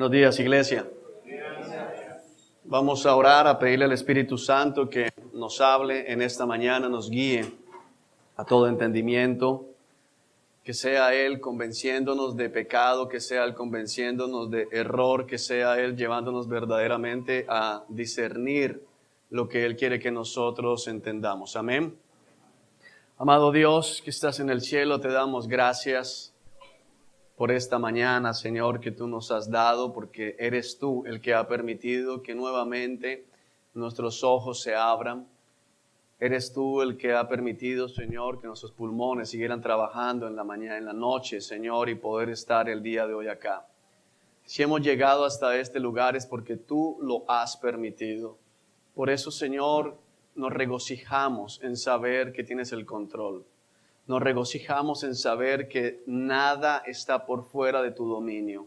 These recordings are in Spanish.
Buenos días, iglesia. Vamos a orar, a pedirle al Espíritu Santo que nos hable en esta mañana, nos guíe a todo entendimiento, que sea Él convenciéndonos de pecado, que sea Él convenciéndonos de error, que sea Él llevándonos verdaderamente a discernir lo que Él quiere que nosotros entendamos. Amén. Amado Dios, que estás en el cielo, te damos gracias por esta mañana, Señor, que tú nos has dado, porque eres tú el que ha permitido que nuevamente nuestros ojos se abran. Eres tú el que ha permitido, Señor, que nuestros pulmones siguieran trabajando en la mañana, en la noche, Señor, y poder estar el día de hoy acá. Si hemos llegado hasta este lugar es porque tú lo has permitido. Por eso, Señor, nos regocijamos en saber que tienes el control. Nos regocijamos en saber que nada está por fuera de tu dominio.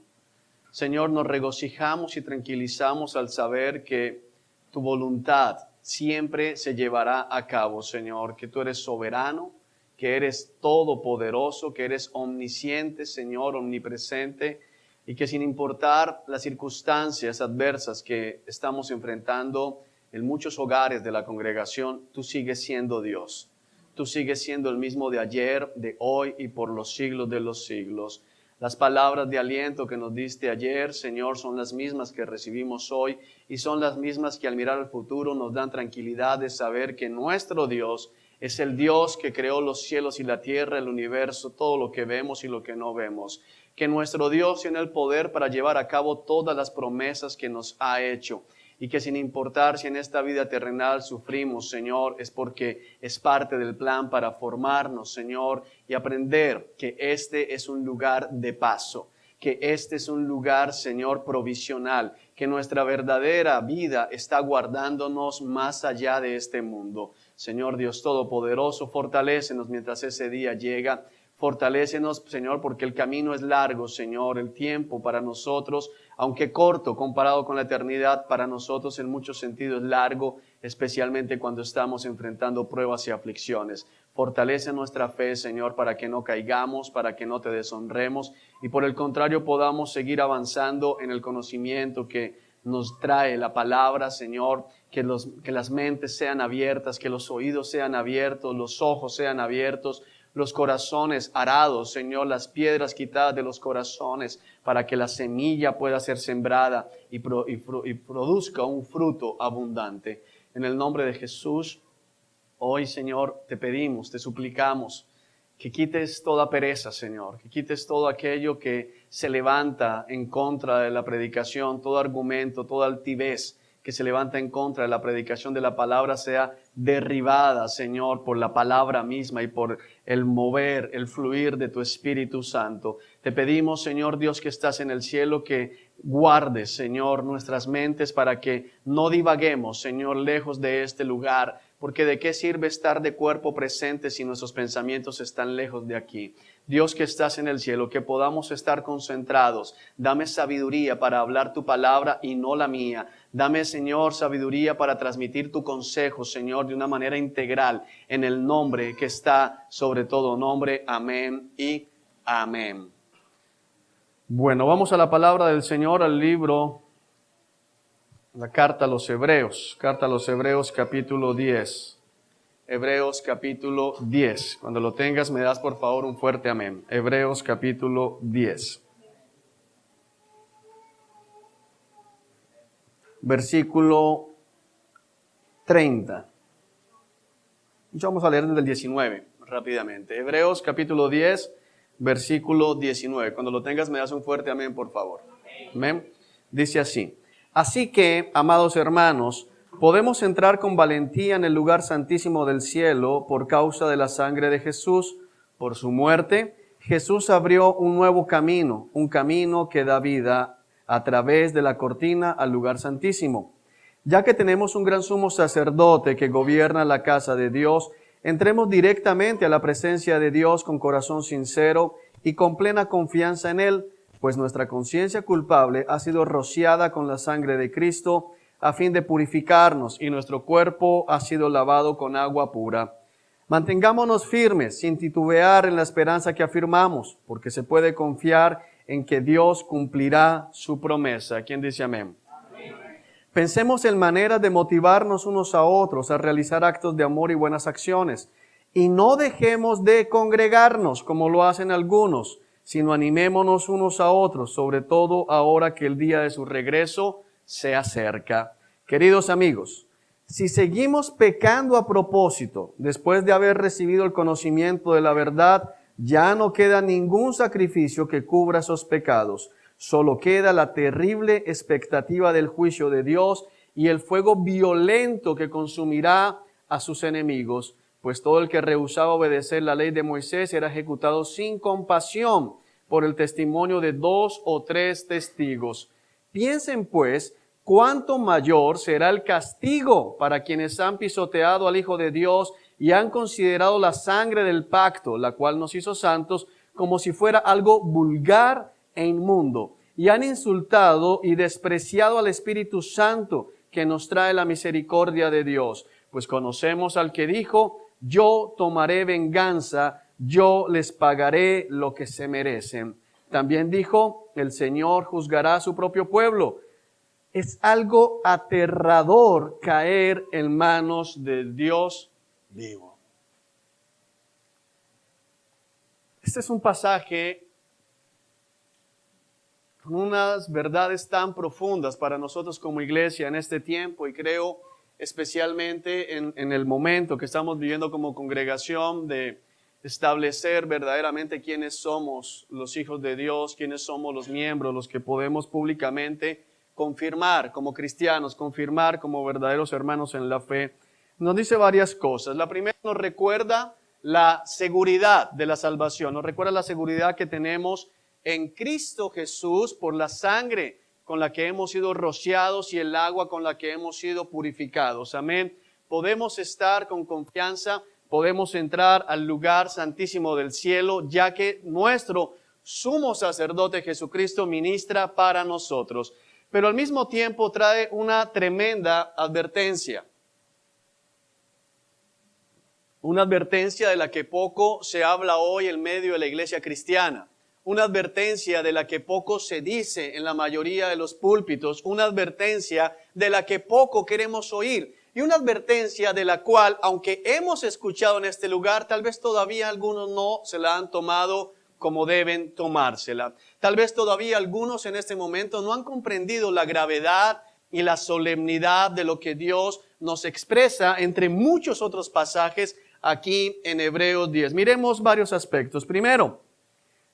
Señor, nos regocijamos y tranquilizamos al saber que tu voluntad siempre se llevará a cabo, Señor, que tú eres soberano, que eres todopoderoso, que eres omnisciente, Señor, omnipresente, y que sin importar las circunstancias adversas que estamos enfrentando en muchos hogares de la congregación, tú sigues siendo Dios. Tú sigues siendo el mismo de ayer, de hoy y por los siglos de los siglos. Las palabras de aliento que nos diste ayer, Señor, son las mismas que recibimos hoy y son las mismas que al mirar al futuro nos dan tranquilidad de saber que nuestro Dios es el Dios que creó los cielos y la tierra, el universo, todo lo que vemos y lo que no vemos. Que nuestro Dios tiene el poder para llevar a cabo todas las promesas que nos ha hecho. Y que sin importar si en esta vida terrenal sufrimos, Señor, es porque es parte del plan para formarnos, Señor, y aprender que este es un lugar de paso, que este es un lugar, Señor, provisional, que nuestra verdadera vida está guardándonos más allá de este mundo. Señor Dios Todopoderoso, fortalécenos mientras ese día llega. Fortalécenos, Señor, porque el camino es largo, Señor, el tiempo para nosotros, aunque corto comparado con la eternidad, para nosotros en muchos sentidos es largo, especialmente cuando estamos enfrentando pruebas y aflicciones. Fortalece nuestra fe, Señor, para que no caigamos, para que no te deshonremos y por el contrario podamos seguir avanzando en el conocimiento que nos trae la palabra, Señor, que las mentes sean abiertas, que los oídos sean abiertos, los ojos sean abiertos, los corazones arados, Señor, las piedras quitadas de los corazones para que la semilla pueda ser sembrada y produzca un fruto abundante. En el nombre de Jesús, hoy, Señor, te pedimos, te suplicamos que quites toda pereza, Señor, que quites todo aquello que se levanta en contra de la predicación, todo argumento, toda altivez que se levanta en contra de la predicación de la palabra sea derribada, Señor, por la palabra misma y por el mover, el fluir de tu Espíritu Santo. Te pedimos, Señor Dios que estás en el cielo, que guardes, Señor, nuestras mentes para que no divaguemos, Señor, lejos de este lugar, porque ¿de qué sirve estar de cuerpo presente si nuestros pensamientos están lejos de aquí? Dios que estás en el cielo, que podamos estar concentrados. Dame sabiduría para hablar tu palabra y no la mía. Dame, Señor, sabiduría para transmitir tu consejo, Señor, de una manera integral, en el nombre que está sobre todo nombre. Amén y amén. Bueno, vamos a la palabra del Señor, al libro, la carta a los Hebreos capítulo 10. Hebreos capítulo 10. Cuando lo tengas me das por favor un fuerte amén. Hebreos capítulo 10. Versículo 30. Vamos a leer desde el 19 rápidamente. Hebreos capítulo 10, versículo 19. Cuando lo tengas me das un fuerte amén por favor. Amén. Dice así: así que, amados hermanos, podemos entrar con valentía en el lugar santísimo del cielo por causa de la sangre de Jesús. Por su muerte, Jesús abrió un nuevo camino, un camino que da vida a través de la cortina al lugar santísimo. Ya que tenemos un gran sumo sacerdote que gobierna la casa de Dios, entremos directamente a la presencia de Dios con corazón sincero y con plena confianza en Él, pues nuestra conciencia culpable ha sido rociada con la sangre de Cristo, a fin de purificarnos, y nuestro cuerpo ha sido lavado con agua pura. Mantengámonos firmes, sin titubear en la esperanza que afirmamos, porque se puede confiar en que Dios cumplirá su promesa. ¿Quién dice amén? Pensemos en maneras de motivarnos unos a otros a realizar actos de amor y buenas acciones. Y no dejemos de congregarnos como lo hacen algunos, sino animémonos unos a otros, sobre todo ahora que el día de su regreso se acerca. Queridos amigos, si seguimos pecando a propósito, después de haber recibido el conocimiento de la verdad, ya no queda ningún sacrificio que cubra esos pecados. Solo queda la terrible expectativa del juicio de Dios y el fuego violento que consumirá a sus enemigos, pues todo el que rehusaba obedecer la ley de Moisés era ejecutado sin compasión por el testimonio de 2 o 3 testigos. Piensen pues, cuánto mayor será el castigo para quienes han pisoteado al Hijo de Dios y han considerado la sangre del pacto, la cual nos hizo santos, como si fuera algo vulgar e inmundo, y han insultado y despreciado al Espíritu Santo que nos trae la misericordia de Dios. Pues conocemos al que dijo: yo tomaré venganza, yo les pagaré lo que se merecen. También dijo: el Señor juzgará a su propio pueblo. Es algo aterrador caer en manos del Dios vivo. Este es un pasaje con unas verdades tan profundas para nosotros como iglesia en este tiempo, y creo especialmente en el momento que estamos viviendo como congregación, de establecer verdaderamente quiénes somos los hijos de Dios, quiénes somos los miembros, los que podemos públicamente confirmar como cristianos, confirmar como verdaderos hermanos en la fe. Nos dice varias cosas. La primera, nos recuerda la seguridad de la salvación, nos recuerda la seguridad que tenemos en Cristo Jesús por la sangre con la que hemos sido rociados y el agua con la que hemos sido purificados. Amén. Podemos estar con confianza, podemos entrar al lugar santísimo del cielo, ya que nuestro sumo sacerdote Jesucristo ministra para nosotros. Pero al mismo tiempo trae una tremenda advertencia. Una advertencia de la que poco se habla hoy en medio de la iglesia cristiana. Una advertencia de la que poco se dice en la mayoría de los púlpitos, una advertencia de la que poco queremos oír, y una advertencia de la cual, aunque hemos escuchado en este lugar, tal vez todavía algunos no se la han tomado como deben tomársela. Tal vez todavía algunos en este momento no han comprendido la gravedad y la solemnidad de lo que Dios nos expresa entre muchos otros pasajes aquí en Hebreos 10. Miremos varios aspectos. Primero,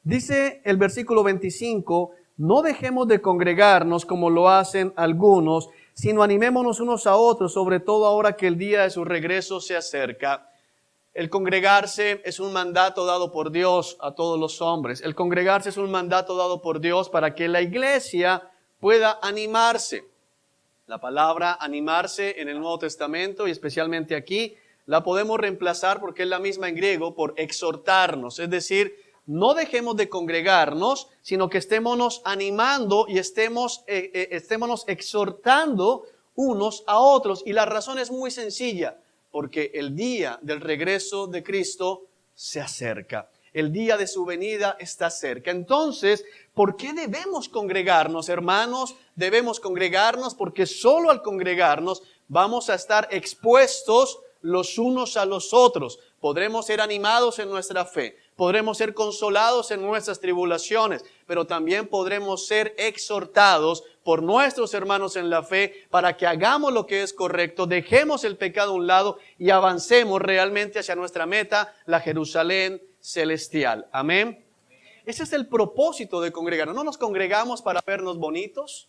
dice el versículo 25, no dejemos de congregarnos como lo hacen algunos, sino animémonos unos a otros, sobre todo ahora que el día de su regreso se acerca. El congregarse es un mandato dado por Dios a todos los hombres. El congregarse es un mandato dado por Dios para que la iglesia pueda animarse. La palabra animarse en el Nuevo Testamento, y especialmente aquí, la podemos reemplazar, porque es la misma en griego, por exhortarnos. Es decir, no dejemos de congregarnos, sino que estémonos animando y estémonos exhortando unos a otros. Y la razón es muy sencilla, porque el día del regreso de Cristo se acerca. El día de su venida está cerca. Entonces, ¿por qué debemos congregarnos, hermanos? Debemos congregarnos porque solo al congregarnos vamos a estar expuestos los unos a los otros. Podremos ser animados en nuestra fe, podremos ser consolados en nuestras tribulaciones, pero también podremos ser exhortados por nuestros hermanos en la fe para que hagamos lo que es correcto, dejemos el pecado a un lado y avancemos realmente hacia nuestra meta, la Jerusalén celestial. Amén. Ese es el propósito de congregarnos. No nos congregamos para vernos bonitos,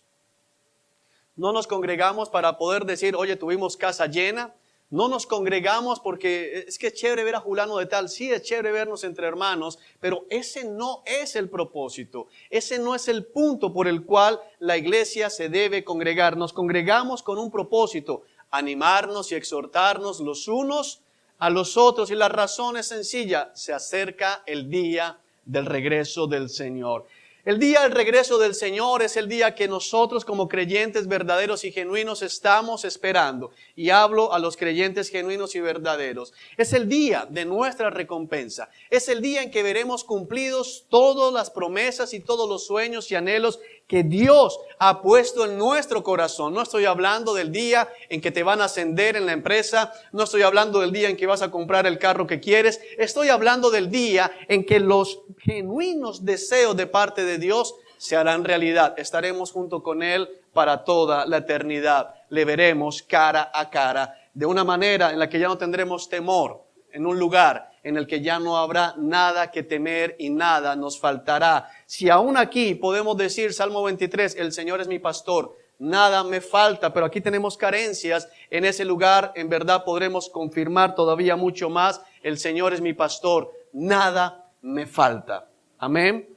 no nos congregamos para poder decir, oye, tuvimos casa llena. No nos congregamos porque es que es chévere ver a fulano de tal. Sí, es chévere vernos entre hermanos, pero ese no es el propósito. Ese no es el punto por el cual la iglesia se debe congregar. Nos congregamos con un propósito: animarnos y exhortarnos los unos a los otros. Y la razón es sencilla: se acerca el día del regreso del Señor. El día del regreso del Señor es el día que nosotros como creyentes verdaderos y genuinos estamos esperando. Y hablo a los creyentes genuinos y verdaderos. Es el día de nuestra recompensa. Es el día en que veremos cumplidos todas las promesas y todos los sueños y anhelos que Dios ha puesto en nuestro corazón. No estoy hablando del día en que te van a ascender en la empresa. No estoy hablando del día en que vas a comprar el carro que quieres. Estoy hablando del día en que los genuinos deseos de parte de Dios se harán realidad. Estaremos junto con Él para toda la eternidad. Le veremos cara a cara de una manera en la que ya no tendremos temor, en un lugar en el que ya no habrá nada que temer y nada nos faltará. Si aún aquí podemos decir, Salmo 23, el Señor es mi pastor, nada me falta, pero aquí tenemos carencias, en ese lugar en verdad podremos confirmar todavía mucho más, el Señor es mi pastor, nada me falta. Amén.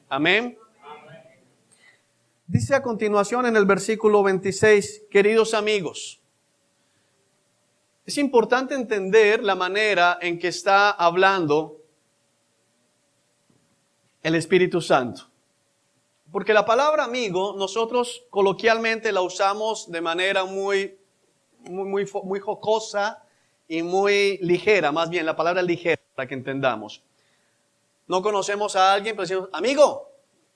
Amén. Dice a continuación en el versículo 26, queridos amigos, es importante entender la manera en que está hablando el Espíritu Santo. Porque la palabra amigo, nosotros coloquialmente la usamos de manera muy jocosa y muy ligera, más bien la palabra ligera, para que entendamos. No conocemos a alguien, pero decimos, amigo.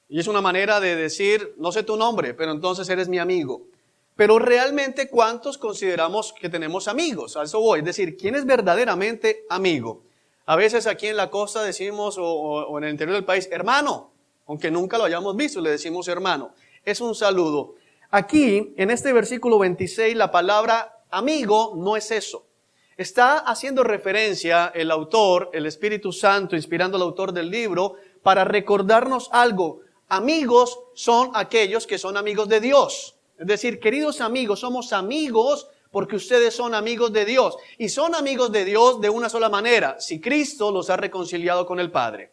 Y es una manera de decir, no sé tu nombre, pero entonces eres mi amigo. Pero realmente, ¿cuántos consideramos que tenemos amigos? A eso voy. Es decir, ¿quién es verdaderamente amigo? A veces aquí en la costa decimos, o en el interior del país, hermano. Aunque nunca lo hayamos visto, le decimos hermano. Es un saludo. Aquí, en este versículo 26, la palabra amigo no es eso. Está haciendo referencia el autor, el Espíritu Santo, inspirando al autor del libro, para recordarnos algo. Amigos son aquellos que son amigos de Dios. Es decir, queridos amigos, somos amigos porque ustedes son amigos de Dios. Y son amigos de Dios de una sola manera, si Cristo los ha reconciliado con el Padre.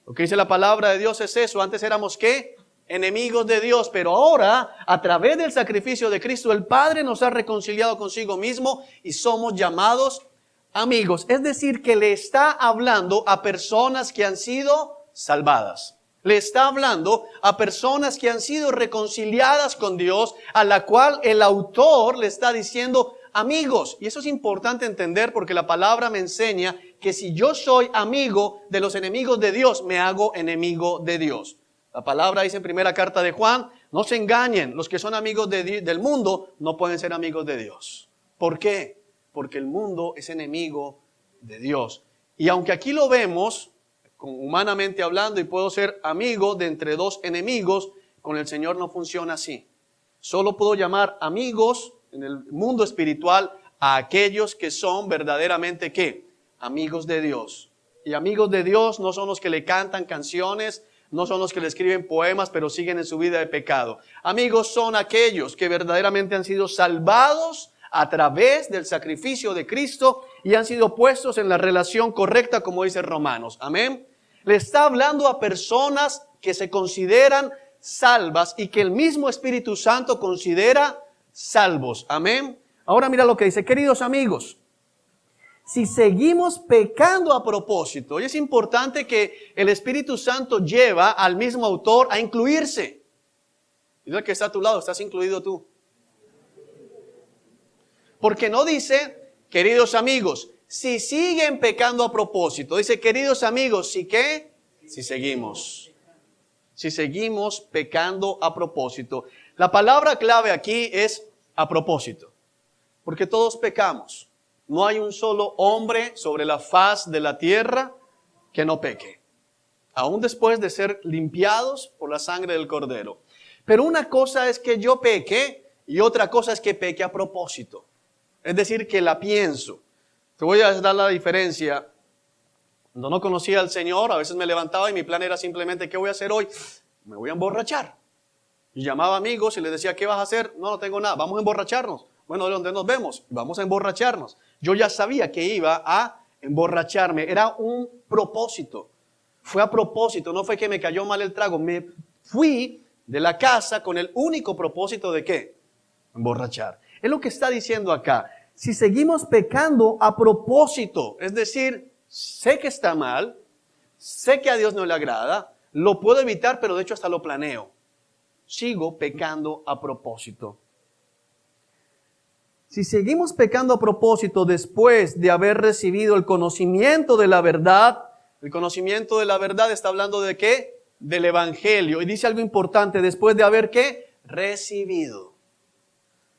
Lo que dice la palabra de Dios es eso. Antes éramos, ¿qué? Enemigos de Dios. Pero ahora, a través del sacrificio de Cristo, el Padre nos ha reconciliado consigo mismo y somos llamados amigos. Es decir, que le está hablando a personas que han sido salvadas. Le está hablando a personas que han sido reconciliadas con Dios, a la cual el autor le está diciendo amigos. Y eso es importante entender porque la palabra me enseña que si yo soy amigo de los enemigos de Dios, me hago enemigo de Dios. La palabra dice en primera carta de Juan, no se engañen, los que son amigos del mundo no pueden ser amigos de Dios. ¿Por qué? Porque el mundo es enemigo de Dios. Y aunque aquí lo vemos, humanamente hablando, y puedo ser amigo de entre dos enemigos, con el Señor no funciona así. Solo puedo llamar amigos en el mundo espiritual a aquellos que son verdaderamente, ¿qué? Amigos de Dios. Y amigos de Dios no son los que le cantan canciones, no son los que le escriben poemas, pero siguen en su vida de pecado. Amigos son aquellos que verdaderamente han sido salvados a través del sacrificio de Cristo y han sido puestos en la relación correcta, como dice Romanos. Amén. Le está hablando a personas que se consideran salvas y que el mismo Espíritu Santo considera salvos. Amén. Ahora mira lo que dice, queridos amigos, si seguimos pecando a propósito, y es importante que el Espíritu Santo lleva al mismo autor a incluirse. Dile al que está a tu lado, estás incluido tú. Porque no dice, queridos amigos, si siguen pecando a propósito. Dice, queridos amigos, ¿si qué? Si seguimos. Si seguimos pecando a propósito. La palabra clave aquí es a propósito. Porque todos pecamos. No hay un solo hombre sobre la faz de la tierra que no peque. Aún después de ser limpiados por la sangre del Cordero. Pero una cosa es que yo peque y otra cosa es que peque a propósito. Es decir, que la pienso. Te voy a dar la diferencia. Cuando no conocía al Señor, a veces me levantaba y mi plan era simplemente, ¿qué voy a hacer hoy? Me voy a emborrachar. Y llamaba amigos y les decía, ¿qué vas a hacer? No tengo nada, vamos a emborracharnos. Bueno, ¿de dónde nos vemos? Vamos a emborracharnos. Yo ya sabía que iba a emborracharme. Era un propósito. Fue a propósito, no fue que me cayó mal el trago. Me fui de la casa con el único propósito de ¿qué? Emborrachar. Es lo que está diciendo acá. Si seguimos pecando a propósito, es decir, sé que está mal, sé que a Dios no le agrada, lo puedo evitar, pero de hecho hasta lo planeo. Sigo pecando a propósito. Si seguimos pecando a propósito después de haber recibido el conocimiento de la verdad, el conocimiento de la verdad está hablando ¿de qué? Del Evangelio. Y dice algo importante, después de haber ¿qué? Recibido.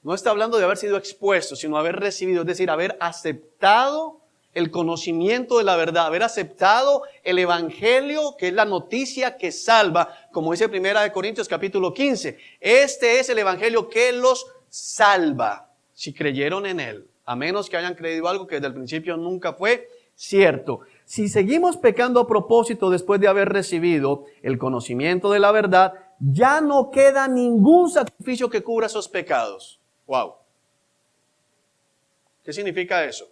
No está hablando de haber sido expuesto, sino haber recibido, es decir, haber aceptado el conocimiento de la verdad, haber aceptado el Evangelio, que es la noticia que salva, como dice 1 Corintios capítulo 15. Este es el Evangelio que los salva. Si creyeron en Él, a menos que hayan creído algo que desde el principio nunca fue cierto. Si seguimos pecando a propósito después de haber recibido el conocimiento de la verdad, ya no queda ningún sacrificio que cubra esos pecados. Wow. ¿Qué significa eso?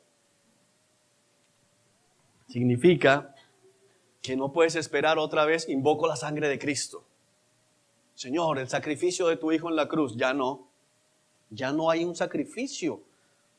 Significa que no puedes esperar otra vez, invoco la sangre de Cristo. Señor, el sacrificio de tu Hijo en la cruz, ya no. Ya no hay un sacrificio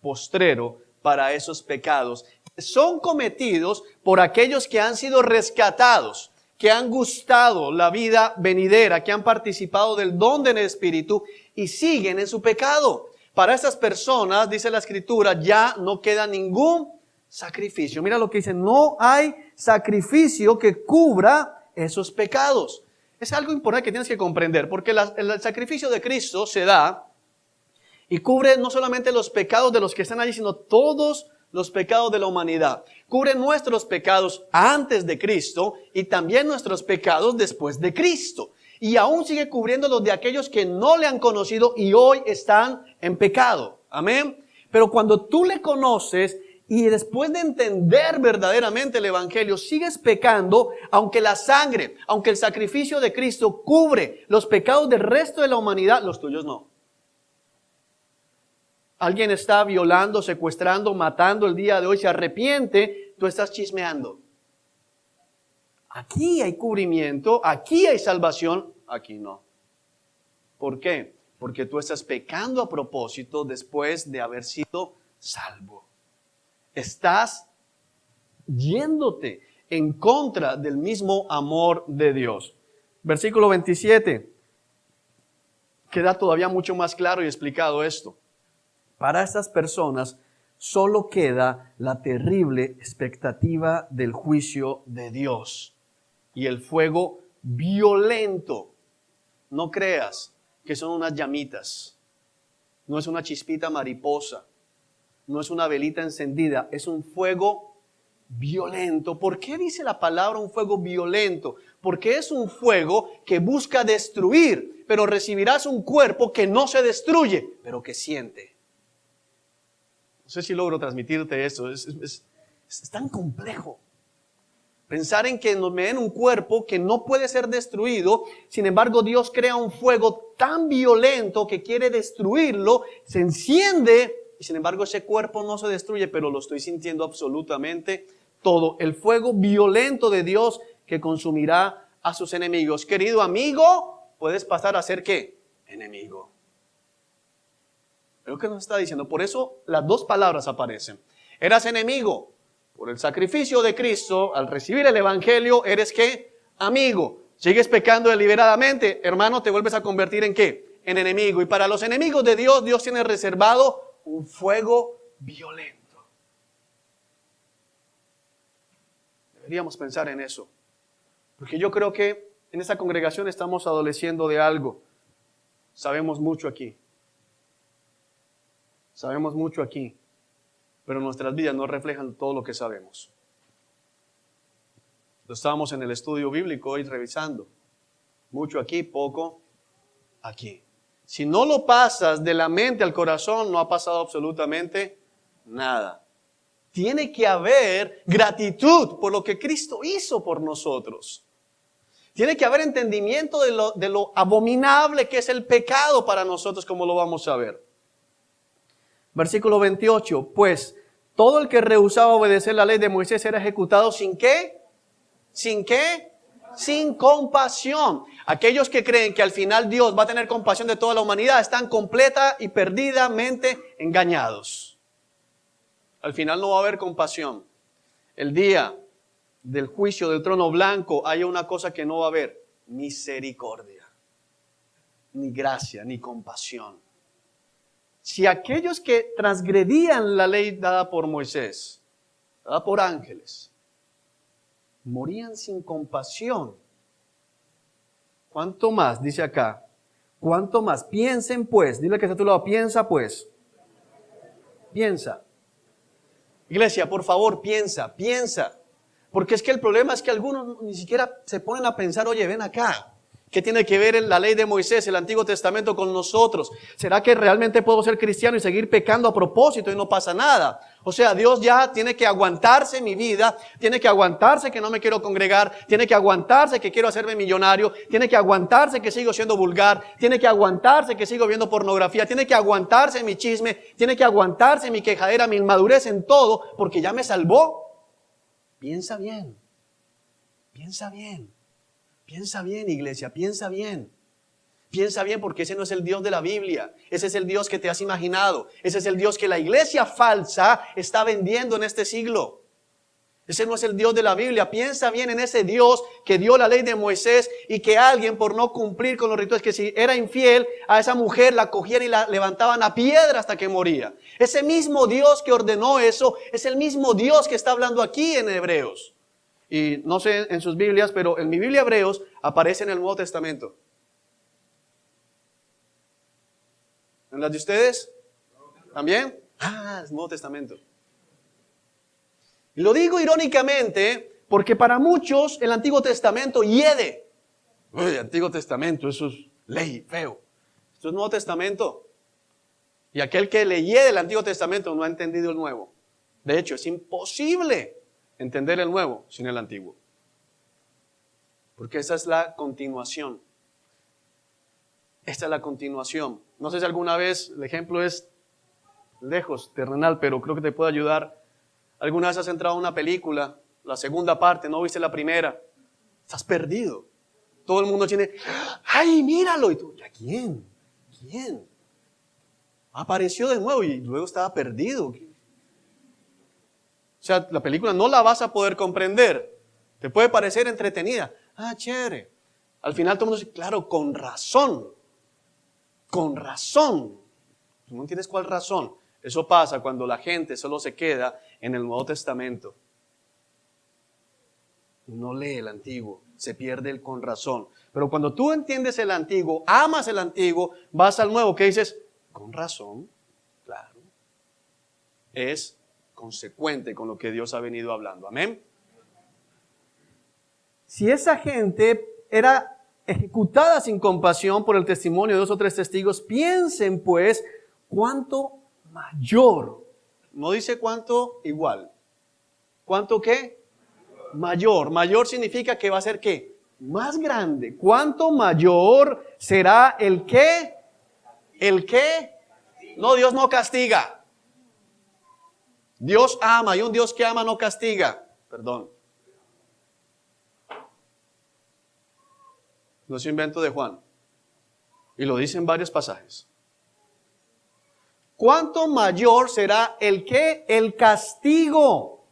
postrero para esos pecados. Son cometidos por aquellos que han sido rescatados, que han gustado la vida venidera, que han participado del don del Espíritu y siguen en su pecado. Para esas personas, dice la Escritura, ya no queda ningún sacrificio. Mira lo que dice, no hay sacrificio que cubra esos pecados. Es algo importante que tienes que comprender, porque el sacrificio de Cristo se da y cubre no solamente los pecados de los que están allí, sino todos los pecados de la humanidad. Cubre nuestros pecados antes de Cristo y también nuestros pecados después de Cristo. Y aún sigue cubriendo los de aquellos que no le han conocido y hoy están en pecado. Amén. Pero cuando tú le conoces y después de entender verdaderamente el Evangelio, sigues pecando, aunque la sangre, aunque el sacrificio de Cristo cubre los pecados del resto de la humanidad, los tuyos no. Alguien está violando, secuestrando, matando el día de hoy, se arrepiente, tú estás chismeando. Aquí hay cubrimiento, aquí hay salvación, aquí no. ¿Por qué? Porque tú estás pecando a propósito después de haber sido salvo. Estás yéndote en contra del mismo amor de Dios. Versículo 27, queda todavía mucho más claro y explicado esto. Para estas personas solo queda la terrible expectativa del juicio de Dios y el fuego violento. No creas que son unas llamitas, no es una chispita mariposa, no es una velita encendida, es un fuego violento. ¿Por qué dice la palabra un fuego violento? Porque es un fuego que busca destruir, pero recibirás un cuerpo que no se destruye, pero que siente. No sé si logro transmitirte esto, es tan complejo. Pensar en que me den un cuerpo que no puede ser destruido, sin embargo Dios crea un fuego tan violento que quiere destruirlo, se enciende y sin embargo ese cuerpo no se destruye, pero lo estoy sintiendo absolutamente todo. El fuego violento de Dios que consumirá a sus enemigos. Querido amigo, puedes pasar a ser ¿qué? Enemigo. Lo que nos está diciendo, por eso las dos palabras aparecen. Eras enemigo por el sacrificio de Cristo, al recibir el Evangelio, eres ¿qué? Amigo. Sigues pecando deliberadamente, hermano, te vuelves a convertir en ¿qué? En enemigo. Y para los enemigos de Dios, Dios tiene reservado un fuego violento. Deberíamos pensar en eso. Porque yo creo que en esta congregación estamos adoleciendo de algo. Sabemos mucho aquí. Sabemos mucho aquí, pero nuestras vidas no reflejan todo lo que sabemos. Estábamos en el estudio bíblico hoy revisando. Mucho aquí, poco aquí. Si no lo pasas de la mente al corazón, no ha pasado absolutamente nada. Tiene que haber gratitud por lo que Cristo hizo por nosotros. Tiene que haber entendimiento de lo abominable que es el pecado para nosotros, como lo vamos a ver. Versículo 28, pues todo el que rehusaba obedecer la ley de Moisés era ejecutado ¿sin qué? ¿Sin qué? Sin compasión. Aquellos que creen que al final Dios va a tener compasión de toda la humanidad están completa y perdidamente engañados. Al final no va a haber compasión. El día del juicio del trono blanco haya una cosa que no va a haber: misericordia, ni gracia, ni compasión. Si aquellos que transgredían la ley dada por Moisés, dada por ángeles, morían sin compasión, ¿cuánto más? Dice acá, ¿cuánto más? Piensen pues, dile que está a tu lado, piensa pues. Piensa. Iglesia, por favor, piensa. Porque es que el problema es que algunos ni siquiera se ponen a pensar, oye, ven acá. ¿Qué tiene que ver la ley de Moisés, el Antiguo Testamento con nosotros? ¿Será que realmente puedo ser cristiano y seguir pecando a propósito y no pasa nada? O sea, Dios ya tiene que aguantarse mi vida, tiene que aguantarse que no me quiero congregar, tiene que aguantarse que quiero hacerme millonario, tiene que aguantarse que sigo siendo vulgar, tiene que aguantarse que sigo viendo pornografía, tiene que aguantarse mi chisme, tiene que aguantarse mi quejadera, mi inmadurez en todo, porque ya me salvó. Piensa bien, iglesia, piensa bien. Piensa bien, porque ese no es el Dios de la Biblia. Ese es el Dios que te has imaginado. Ese es el Dios que la iglesia falsa está vendiendo en este siglo. Ese no es el Dios de la Biblia. Piensa bien en ese Dios que dio la ley de Moisés y que alguien, por no cumplir con los rituales, que si era infiel a esa mujer, la cogían y la levantaban a piedra hasta que moría. Ese mismo Dios que ordenó eso es el mismo Dios que está hablando aquí en Hebreos. Y no sé en sus Biblias, pero en mi Biblia Hebreos aparece en el Nuevo Testamento. ¿En las de ustedes? ¿También? Es Nuevo Testamento. Y lo digo irónicamente porque para muchos el Antiguo Testamento hiede. El Antiguo Testamento, eso es ley, feo. Esto es Nuevo Testamento. Y aquel que le hiede el Antiguo Testamento no ha entendido el Nuevo. De hecho, es imposible entender el Nuevo sin el Antiguo. Porque esa es la continuación. Esta es la continuación. No sé si alguna vez, el ejemplo es lejos, terrenal, pero creo que te puede ayudar. ¿Alguna vez has entrado a una película, la segunda parte, no viste la primera? Estás perdido. Todo el mundo tiene, ¡ay, míralo! Y tú, ¿ya quién? Apareció de nuevo y luego estaba perdido. O sea, la película no la vas a poder comprender. Te puede parecer entretenida. Chévere. Al final todo el mundo dice, claro, con razón. Con razón. ¿Tú no entiendes cuál razón? Eso pasa cuando la gente solo se queda en el Nuevo Testamento. No lee el Antiguo, se pierde el con razón. Pero cuando tú entiendes el Antiguo, amas el Antiguo, vas al Nuevo, ¿qué dices? Con razón, claro. Es consecuente con lo que Dios ha venido hablando. Amén. Si esa gente era ejecutada sin compasión por el testimonio de 2 o 3 testigos, piensen pues cuánto mayor. No dice cuánto igual. ¿Cuánto qué? Mayor. Mayor significa que va a ser ¿qué? Más grande. ¿Cuánto mayor será el qué? ¿El qué? No, Dios no castiga. Dios ama, y un Dios que ama no castiga. Perdón. No es un invento de Juan. Y lo dice en varios pasajes. ¿Cuánto mayor será el qué? El castigo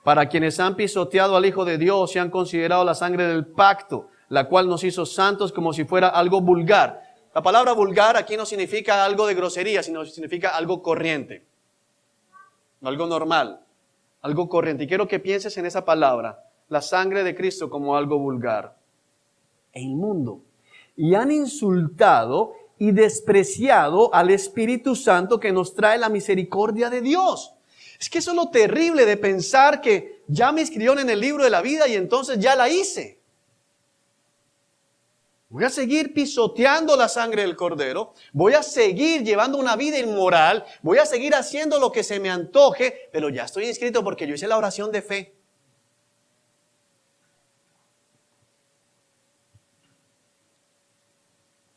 para quienes han pisoteado al Hijo de Dios y han considerado la sangre del pacto, la cual nos hizo santos como si fuera algo vulgar. La palabra vulgar aquí no significa algo de grosería, sino significa algo corriente. Algo normal, algo corriente. Y quiero que pienses en esa palabra, la sangre de Cristo, como algo vulgar e inmundo. Y han insultado y despreciado al Espíritu Santo que nos trae la misericordia de Dios. Es que eso es lo terrible de pensar que ya me inscribieron en el libro de la vida y entonces ya la hice. Voy a seguir pisoteando la sangre del Cordero, voy a seguir llevando una vida inmoral, voy a seguir haciendo lo que se me antoje, pero ya estoy inscrito porque yo hice la oración de fe.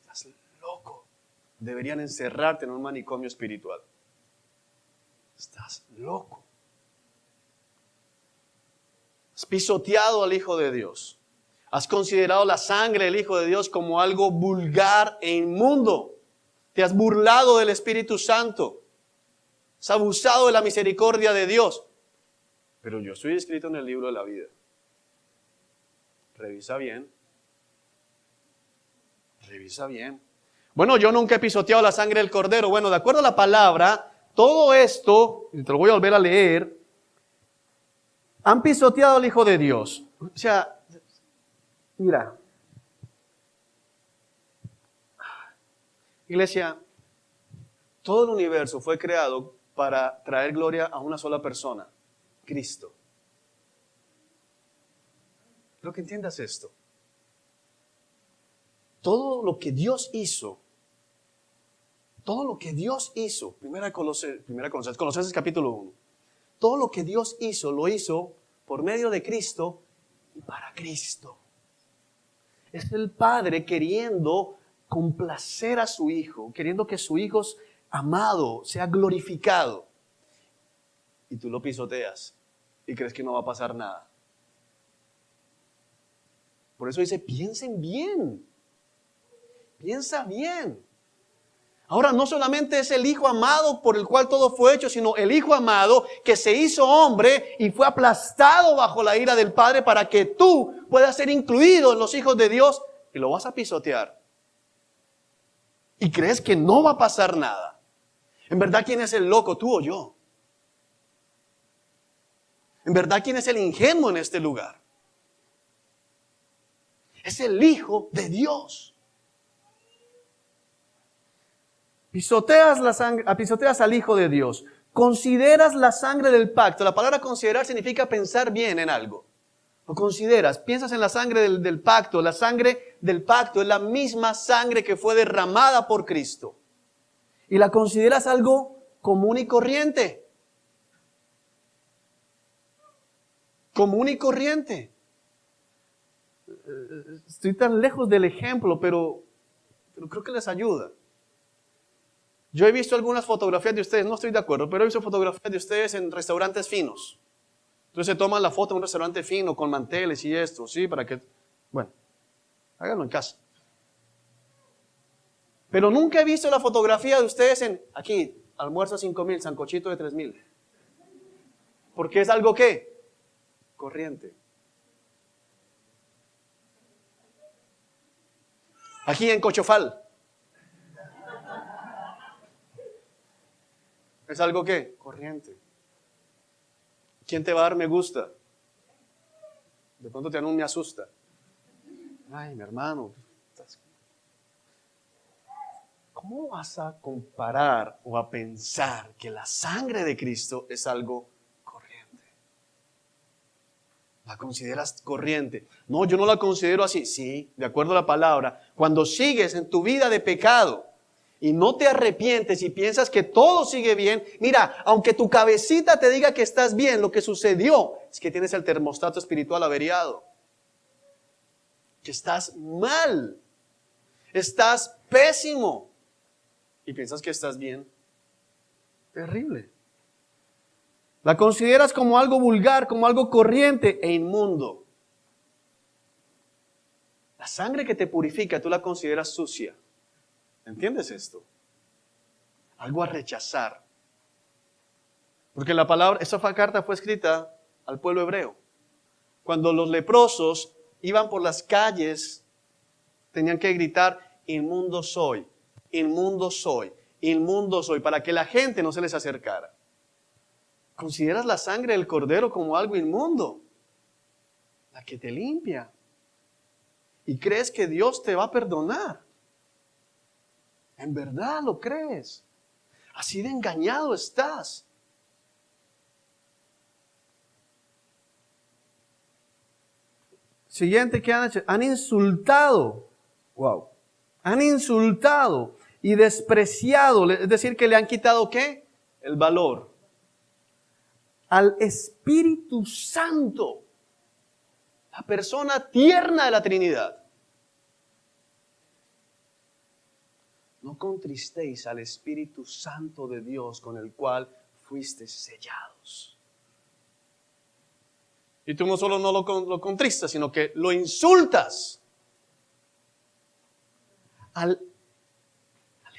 Estás loco. Deberían encerrarte en un manicomio espiritual. Estás loco. Has pisoteado al Hijo de Dios. Has considerado la sangre del Hijo de Dios como algo vulgar e inmundo. Te has burlado del Espíritu Santo. Has abusado de la misericordia de Dios. Pero yo estoy escrito en el libro de la vida. Revisa bien. Revisa bien. Bueno, yo nunca he pisoteado la sangre del cordero. Bueno, de acuerdo a la palabra, todo esto, y te lo voy a volver a leer, han pisoteado al Hijo de Dios. O sea, mira. Iglesia, todo el universo fue creado para traer gloria a una sola persona, Cristo. Quiero que entiendas esto. Todo lo que Dios hizo, Colosenses capítulo 1, todo lo que Dios hizo, lo hizo por medio de Cristo y para Cristo. Es el Padre queriendo complacer a su Hijo, queriendo que su Hijo amado sea glorificado. Y tú lo pisoteas y crees que no va a pasar nada. Por eso dice, piensen bien. Piensa bien. Ahora no solamente es el Hijo amado por el cual todo fue hecho, sino el Hijo amado que se hizo hombre y fue aplastado bajo la ira del Padre para que tú puedas ser incluido en los hijos de Dios, y lo vas a pisotear. Y crees que no va a pasar nada. En verdad, ¿quién es el loco, tú o yo? En verdad, ¿quién es el ingenuo en este lugar? Es el Hijo de Dios. Pisoteas al Hijo de Dios. Consideras la sangre del pacto. La palabra considerar significa pensar bien en algo. Lo consideras, piensas en la sangre del pacto. La sangre del pacto es la misma sangre que fue derramada por Cristo. Y la consideras algo común y corriente. Común y corriente. Estoy tan lejos del ejemplo, pero creo que les ayuda. Yo he visto algunas fotografías de ustedes, no estoy de acuerdo, pero he visto fotografías de ustedes en restaurantes finos. Entonces se toman la foto en un restaurante fino con manteles y esto, ¿sí? Para que, bueno, háganlo en casa. Pero nunca he visto la fotografía de ustedes aquí, almuerzo 5,000, sancochito de 3,000. Porque es algo ¿qué? Corriente. Aquí en Cochofal. ¿Es algo qué? Corriente. ¿Quién te va a dar me gusta? De pronto te dan un me asusta. Ay, mi hermano. ¿Cómo vas a comparar o a pensar que la sangre de Cristo es algo corriente? ¿La consideras corriente? No, yo no la considero así. Sí, de acuerdo a la palabra. Cuando sigues en tu vida de pecado y no te arrepientes y piensas que todo sigue bien, mira, aunque tu cabecita te diga que estás bien, lo que sucedió es que tienes el termostato espiritual averiado. Que estás mal. Estás pésimo. Y piensas que estás bien. Terrible. La consideras como algo vulgar, como algo corriente e inmundo. La sangre que te purifica, tú la consideras sucia. ¿Entiendes esto? Algo a rechazar. Porque la palabra, esa carta fue escrita al pueblo hebreo. Cuando los leprosos iban por las calles, tenían que gritar, inmundo soy, inmundo soy, inmundo soy, para que la gente no se les acercara. ¿Consideras la sangre del cordero como algo inmundo? La que te limpia. ¿Y crees que Dios te va a perdonar? ¿En verdad lo crees? Así de engañado estás. Siguiente, ¿qué han hecho? Han insultado. Wow. Han insultado y despreciado, es decir, que le han quitado ¿qué? El valor. Al Espíritu Santo, la persona tierna de la Trinidad. No contristéis al Espíritu Santo de Dios con el cual fuisteis sellados. Y tú no solo no lo contristas, sino que lo insultas. Al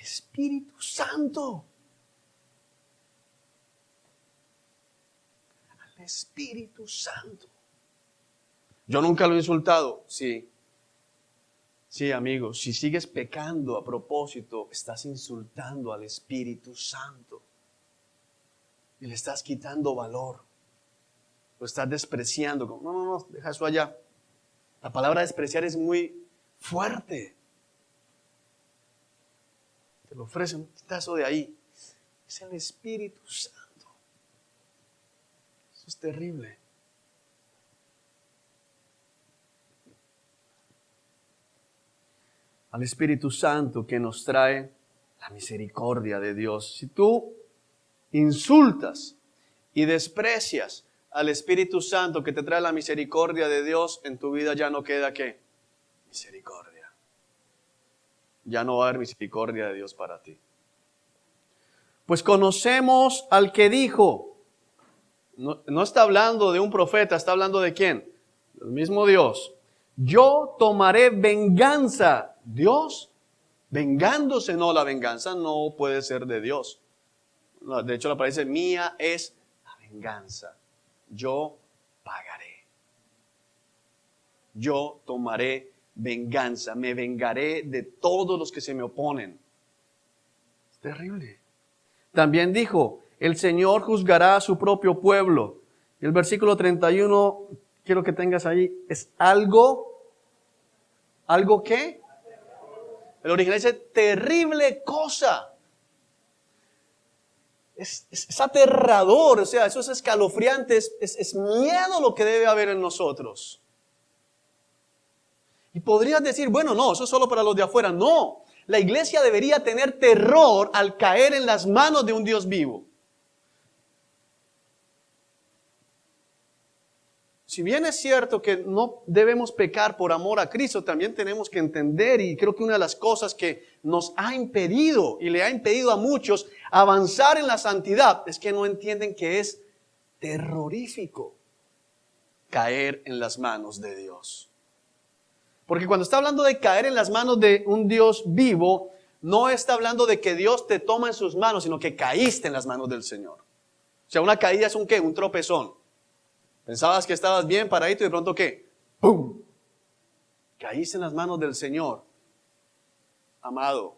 Espíritu Santo. Al Espíritu Santo. Yo nunca lo he insultado. Sí. Sí, amigo, si sigues pecando a propósito, estás insultando al Espíritu Santo. Y le estás quitando valor. Lo estás despreciando. No, deja eso allá. La palabra despreciar es muy fuerte. Te lo ofrecen, quita eso de ahí. Es el Espíritu Santo. Eso es terrible. Al Espíritu Santo que nos trae la misericordia de Dios. Si tú insultas y desprecias al Espíritu Santo que te trae la misericordia de Dios, en tu vida ya no queda ¿qué? Misericordia. Ya no va a haber misericordia de Dios para ti. Pues conocemos al que dijo. No está hablando de un profeta, está hablando de ¿quién? El mismo Dios. Yo tomaré venganza. Dios vengándose, no, la venganza no puede ser de Dios. De hecho, la palabra dice, mía es la venganza. Yo pagaré. Yo tomaré venganza. Me vengaré de todos los que se me oponen. Es terrible. También dijo, el Señor juzgará a su propio pueblo. Y el versículo 31, quiero que tengas ahí, es algo ¿qué? El original dice, terrible cosa. Es aterrador, o sea, eso es escalofriante, es miedo lo que debe haber en nosotros. Y podrías decir, bueno, no, eso es solo para los de afuera. No, la iglesia debería tener terror al caer en las manos de un Dios vivo. Si bien es cierto que no debemos pecar por amor a Cristo, también tenemos que entender, y creo que una de las cosas que nos ha impedido y le ha impedido a muchos avanzar en la santidad es que no entienden que es terrorífico caer en las manos de Dios. Porque cuando está hablando de caer en las manos de un Dios vivo, no está hablando de que Dios te toma en sus manos, sino que caíste en las manos del Señor. O sea, una caída es un ¿qué? Un tropezón. Pensabas que estabas bien paradito y de pronto ¿qué? ¡Pum! Caíste en las manos del Señor. Amado,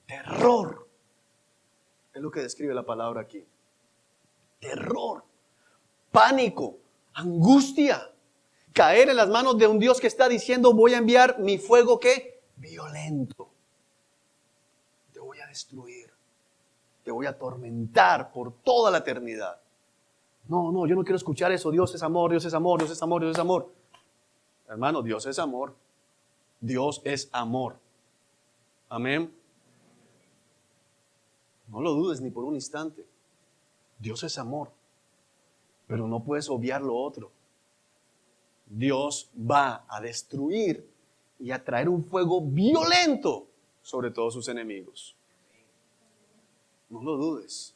terror. Es lo que describe la palabra aquí. Terror, pánico, angustia. Caer en las manos de un Dios que está diciendo, voy a enviar mi fuego ¿qué? Violento. Te voy a destruir. Te voy a atormentar por toda la eternidad. No, yo no quiero escuchar eso. Dios es amor, Dios es amor, Dios es amor, Dios es amor. Hermano, Dios es amor. Dios es amor. Amén. No lo dudes ni por un instante. Dios es amor. Pero no puedes obviar lo otro. Dios va a destruir y a traer un fuego violento sobre todos sus enemigos. No lo dudes.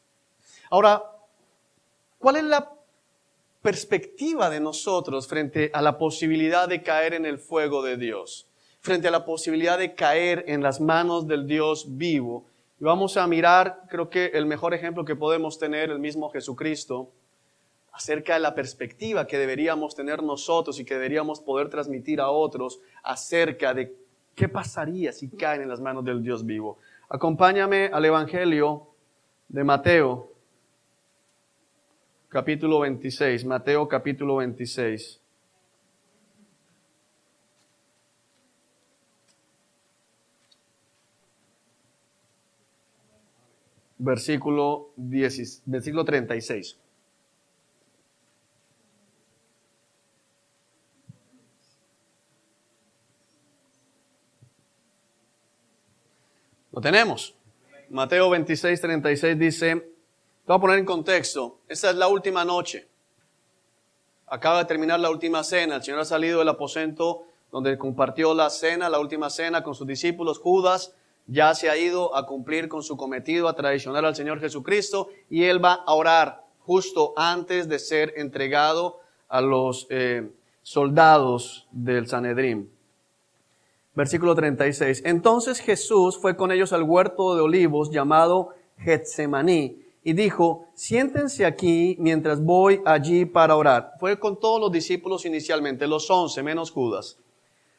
Ahora, ¿cuál es la perspectiva de nosotros frente a la posibilidad de caer en el fuego de Dios? Frente a la posibilidad de caer en las manos del Dios vivo. Y vamos a mirar, creo que el mejor ejemplo que podemos tener, el mismo Jesucristo, acerca de la perspectiva que deberíamos tener nosotros y que deberíamos poder transmitir a otros acerca de qué pasaría si caen en las manos del Dios vivo. Acompáñame al Evangelio de Mateo, capítulo 26. Mateo, capítulo 26. Versículo 36. Lo tenemos. Mateo 26, 36 dice, te voy a poner en contexto, esta es la última noche. Acaba de terminar la última cena, el Señor ha salido del aposento donde compartió la cena, la última cena con sus discípulos. Judas ya se ha ido a cumplir con su cometido, a traicionar al Señor Jesucristo, y Él va a orar justo antes de ser entregado a los soldados del Sanedrín. Versículo 36. Entonces Jesús fue con ellos al huerto de olivos llamado Getsemaní y dijo, siéntense aquí mientras voy allí para orar. Fue con todos los discípulos inicialmente, los 11 menos Judas.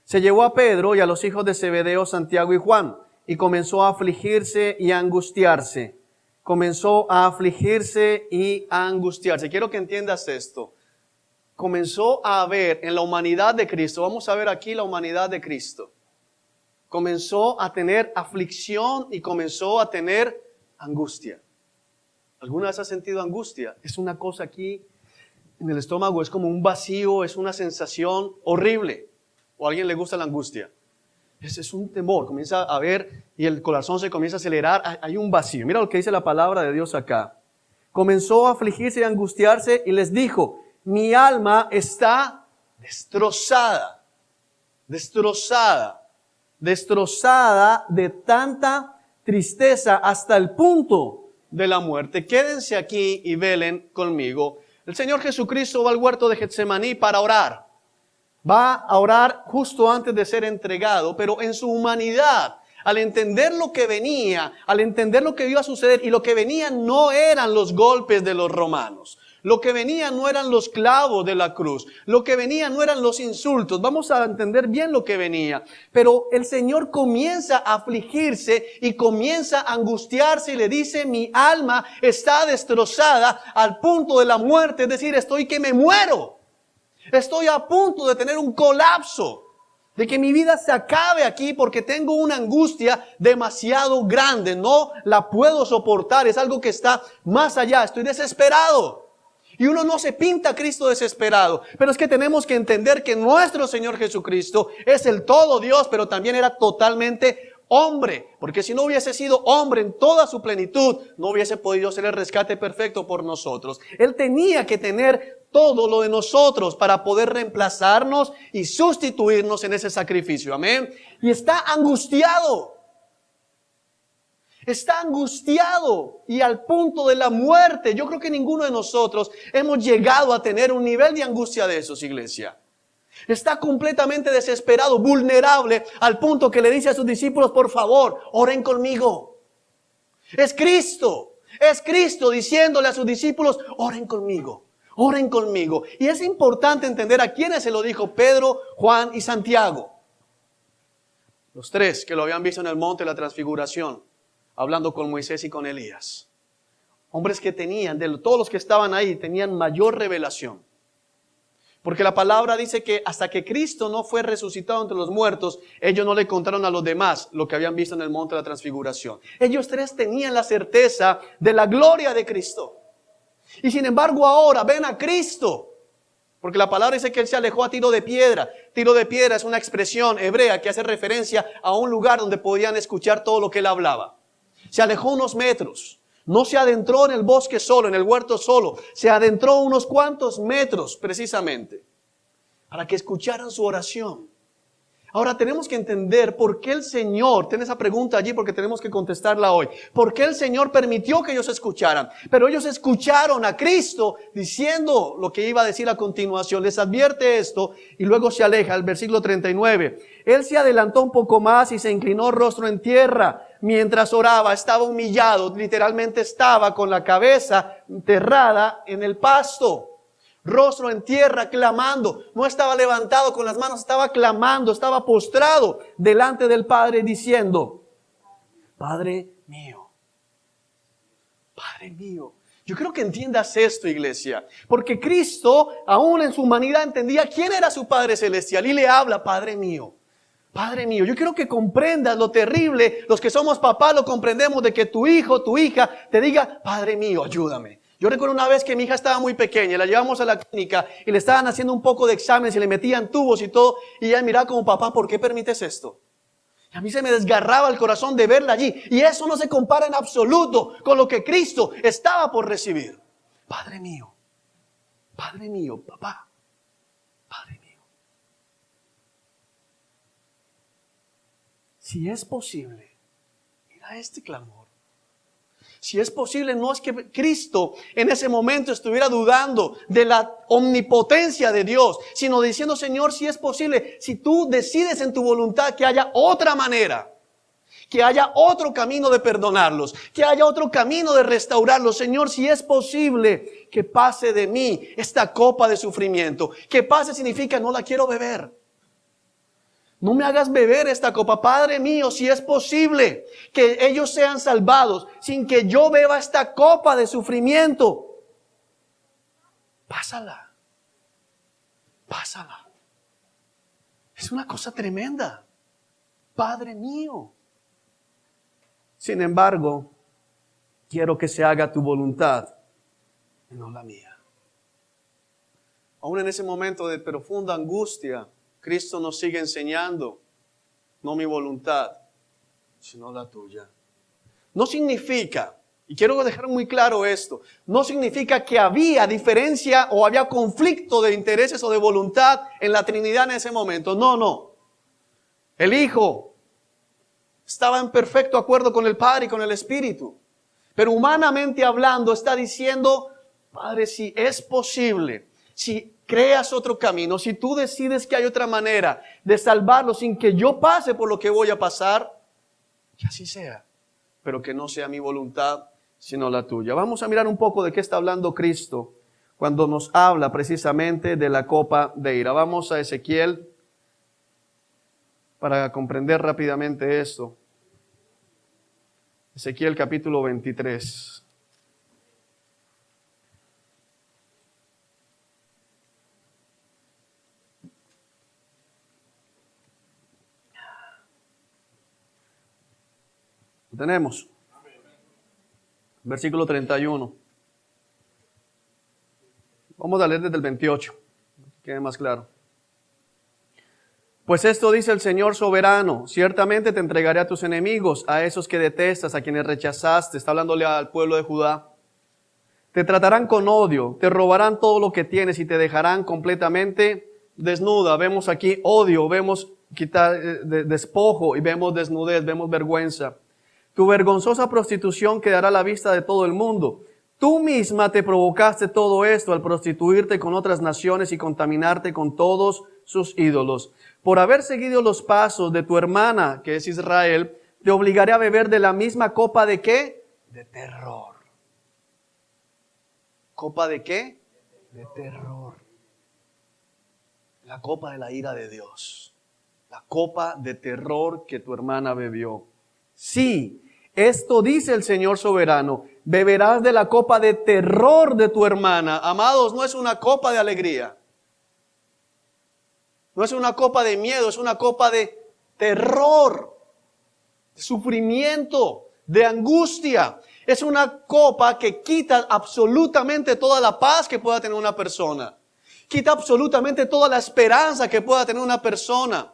Se llevó a Pedro y a los hijos de Zebedeo, Santiago y Juan, y comenzó a afligirse y a angustiarse. Comenzó a afligirse y a angustiarse. Quiero que entiendas esto. Comenzó a ver en la humanidad de Cristo, vamos a ver aquí la humanidad de Cristo. Comenzó a tener aflicción y comenzó a tener angustia. ¿Alguna vez has sentido angustia? Es una cosa aquí en el estómago, es como un vacío, es una sensación horrible. ¿O a alguien le gusta la angustia? Es un temor, comienza a ver y el corazón se comienza a acelerar, hay un vacío. Mira lo que dice la palabra de Dios acá. Comenzó a afligirse y a angustiarse y les dijo, mi alma está destrozada, destrozada de tanta tristeza hasta el punto de la muerte. Quédense aquí y velen conmigo. El Señor Jesucristo va al huerto de Getsemaní para orar. Va a orar justo antes de ser entregado, pero en su humanidad, al entender lo que venía, al entender lo que iba a suceder, y lo que venía no eran los golpes de los romanos, lo que venía no eran los clavos de la cruz, lo que venía no eran los insultos. Vamos a entender bien lo que venía, pero el Señor comienza a afligirse y comienza a angustiarse y le dice, mi alma está destrozada al punto de la muerte, es decir, estoy que me muero. Estoy a punto de tener un colapso, de que mi vida se acabe aquí porque tengo una angustia demasiado grande. No la puedo soportar, es algo que está más allá, estoy desesperado. Y uno no se pinta a Cristo desesperado, pero es que tenemos que entender que nuestro Señor Jesucristo es el todo Dios, pero también era totalmente hombre, porque si no hubiese sido hombre en toda su plenitud, no hubiese podido ser el rescate perfecto por nosotros. Él tenía que tener todo lo de nosotros para poder reemplazarnos y sustituirnos en ese sacrificio. Amén. Y está angustiado. Está angustiado y al punto de la muerte. Yo creo que ninguno de nosotros hemos llegado a tener un nivel de angustia de esos, iglesia. Está completamente desesperado, vulnerable, al punto que le dice a sus discípulos, por favor, oren conmigo. Es Cristo diciéndole a sus discípulos, oren conmigo. Oren conmigo. Y es importante entender a quiénes se lo dijo: Pedro, Juan y Santiago. Los tres que lo habían visto en el monte de la transfiguración, hablando con Moisés y con Elías. Hombres que tenían, de todos los que estaban ahí, tenían mayor revelación. Porque la palabra dice que hasta que Cristo no fue resucitado entre los muertos, ellos no le contaron a los demás lo que habían visto en el monte de la transfiguración. Ellos tres tenían la certeza de la gloria de Cristo. Y sin embargo ahora ven a Cristo. Porque la palabra dice que Él se alejó a tiro de piedra. Tiro de piedra es una expresión hebrea que hace referencia a un lugar donde podían escuchar todo lo que Él hablaba. Se alejó unos metros. No se adentró en el bosque solo, en el huerto solo. Se adentró unos cuantos metros precisamente para que escucharan su oración. Ahora tenemos que entender por qué el Señor, ten esa pregunta allí porque tenemos que contestarla hoy. ¿Por qué el Señor permitió que ellos escucharan? Pero ellos escucharon a Cristo diciendo lo que iba a decir a continuación. Les advierte esto y luego se aleja. El versículo 39. Él se adelantó un poco más y se inclinó rostro en tierra. Mientras oraba, estaba humillado, literalmente estaba con la cabeza enterrada en el pasto. Rostro en tierra, clamando. No estaba levantado con las manos, estaba clamando, estaba postrado delante del Padre diciendo: Padre mío, Padre mío. Yo creo que entiendas esto, iglesia, porque Cristo, aún en su humanidad, entendía quién era su Padre Celestial y le habla: Padre mío. Padre mío, yo quiero que comprendas lo terrible. Los que somos papás lo comprendemos, de que tu hijo, tu hija te diga: Padre mío, ayúdame. Yo recuerdo una vez que mi hija estaba muy pequeña, la llevamos a la clínica y le estaban haciendo un poco de exámenes y le metían tubos y todo, y ella miraba como: papá, ¿por qué permites esto? Y a mí se me desgarraba el corazón de verla allí, y eso no se compara en absoluto con lo que Cristo estaba por recibir. Padre mío, papá, Padre mío. Si es posible, mira este clamor. Si es posible, no es que Cristo en ese momento estuviera dudando de la omnipotencia de Dios, sino diciendo: Señor, si es posible, si tú decides en tu voluntad que haya otra manera, que haya otro camino de perdonarlos, que haya otro camino de restaurarlos. Señor, si es posible, que pase de mí esta copa de sufrimiento. Que pase significa no la quiero beber. No me hagas beber esta copa, Padre mío, si es posible que ellos sean salvados sin que yo beba esta copa de sufrimiento. Pásala. Pásala. Es una cosa tremenda. Padre mío. Sin embargo, quiero que se haga tu voluntad y no la mía. Aún en ese momento de profunda angustia, Cristo nos sigue enseñando, no mi voluntad, sino la tuya. No significa, y quiero dejar muy claro esto, no significa que había diferencia o había conflicto de intereses o de voluntad en la Trinidad en ese momento. No. El Hijo estaba en perfecto acuerdo con el Padre y con el Espíritu. Pero humanamente hablando está diciendo, Padre, si es posible, si creas otro camino, si tú decides que hay otra manera de salvarlo sin que yo pase por lo que voy a pasar, que así sea, pero que no sea mi voluntad, sino la tuya. Vamos a mirar un poco de qué está hablando Cristo cuando nos habla precisamente de la copa de ira. Vamos a Ezequiel para comprender rápidamente esto. Ezequiel capítulo 23. ¿Lo tenemos? Versículo 31. Vamos a leer desde el 28, que quede más claro. Pues esto dice el Señor soberano, ciertamente te entregaré a tus enemigos, a esos que detestas, a quienes rechazaste. Está hablándole al pueblo de Judá. Te tratarán con odio, te robarán todo lo que tienes y te dejarán completamente desnuda. Vemos aquí odio, vemos quitar despojo y vemos desnudez, vemos vergüenza. Tu vergonzosa prostitución quedará a la vista de todo el mundo. Tú misma te provocaste todo esto al prostituirte con otras naciones y contaminarte con todos sus ídolos. Por haber seguido los pasos de tu hermana, que es Israel, te obligaré a beber de la misma copa de ¿qué? De terror. ¿Copa de qué? De terror. La copa de la ira de Dios. La copa de terror que tu hermana bebió. Sí, esto dice el Señor soberano. Beberás de la copa de terror de tu hermana. Amados, no es una copa de alegría. No es una copa de miedo, es una copa de terror, de sufrimiento, de angustia. Es una copa que quita absolutamente toda la paz que pueda tener una persona. Quita absolutamente toda la esperanza que pueda tener una persona.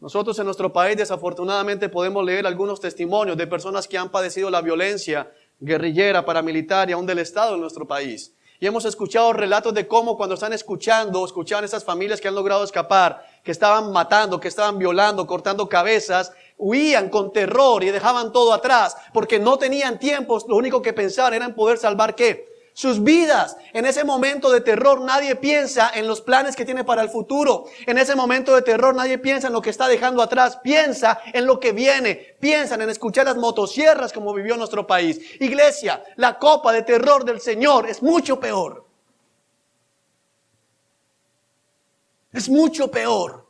Nosotros en nuestro país desafortunadamente podemos leer algunos testimonios de personas que han padecido la violencia guerrillera, paramilitar y aún del Estado en nuestro país. Y hemos escuchado relatos de cómo cuando están escuchaban esas familias que han logrado escapar, que estaban matando, que estaban violando, cortando cabezas, huían con terror y dejaban todo atrás porque no tenían tiempo. Lo único que pensaban era en poder salvar ¿qué? Sus vidas. En ese momento de terror nadie piensa en los planes que tiene para el futuro. En ese momento de terror nadie piensa en lo que está dejando atrás. Piensa en lo que viene. Piensan en escuchar las motosierras como vivió nuestro país. Iglesia, la copa de terror del Señor es mucho peor. Es mucho peor.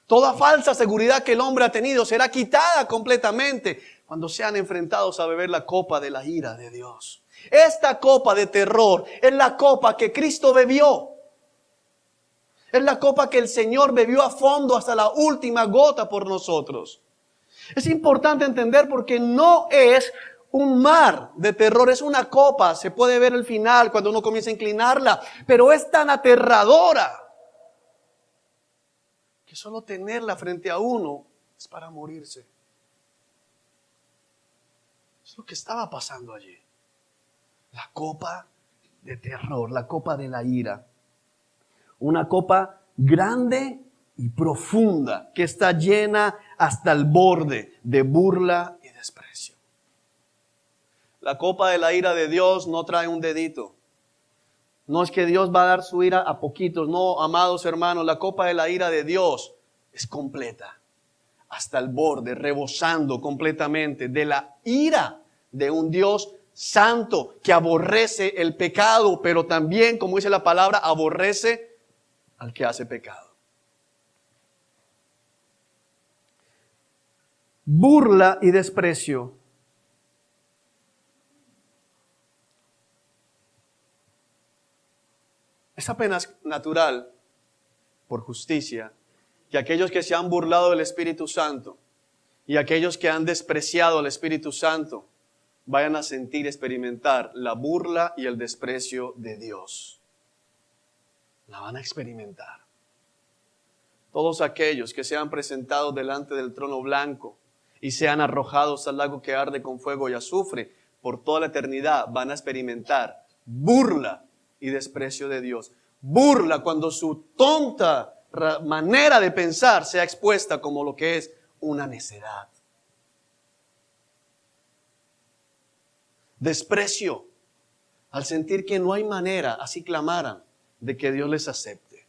Toda falsa seguridad que el hombre ha tenido será quitada completamente cuando sean enfrentados a beber la copa de la ira de Dios. Esta copa de terror es la copa que Cristo bebió. Es la copa que el Señor bebió a fondo hasta la última gota por nosotros. Es importante entender porque no es un mar de terror, es una copa. Se puede ver el final cuando uno comienza a inclinarla, pero es tan aterradora que solo tenerla frente a uno es para morirse. Es lo que estaba pasando allí. La copa de terror, la copa de la ira. Una copa grande y profunda que está llena hasta el borde de burla y desprecio. La copa de la ira de Dios no trae un dedito. No es que Dios va a dar su ira a poquitos. No, amados hermanos, la copa de la ira de Dios es completa. hasta el borde, rebosando completamente de la ira de un Dios santo que aborrece el pecado, pero también, como dice la palabra, aborrece al que hace pecado. Burla y desprecio. Es apenas natural, por justicia, que aquellos que se han burlado del Espíritu Santo y aquellos que han despreciado al Espíritu Santo vayan a sentir, experimentar la burla y el desprecio de Dios. La van a experimentar. Todos aquellos que sean presentados delante del trono blanco y sean arrojados al lago que arde con fuego y azufre, por toda la eternidad van a experimentar burla y desprecio de Dios. Burla cuando su tonta manera de pensar sea expuesta como lo que es una necedad. Desprecio al sentir que no hay manera, así clamaran, de que Dios les acepte.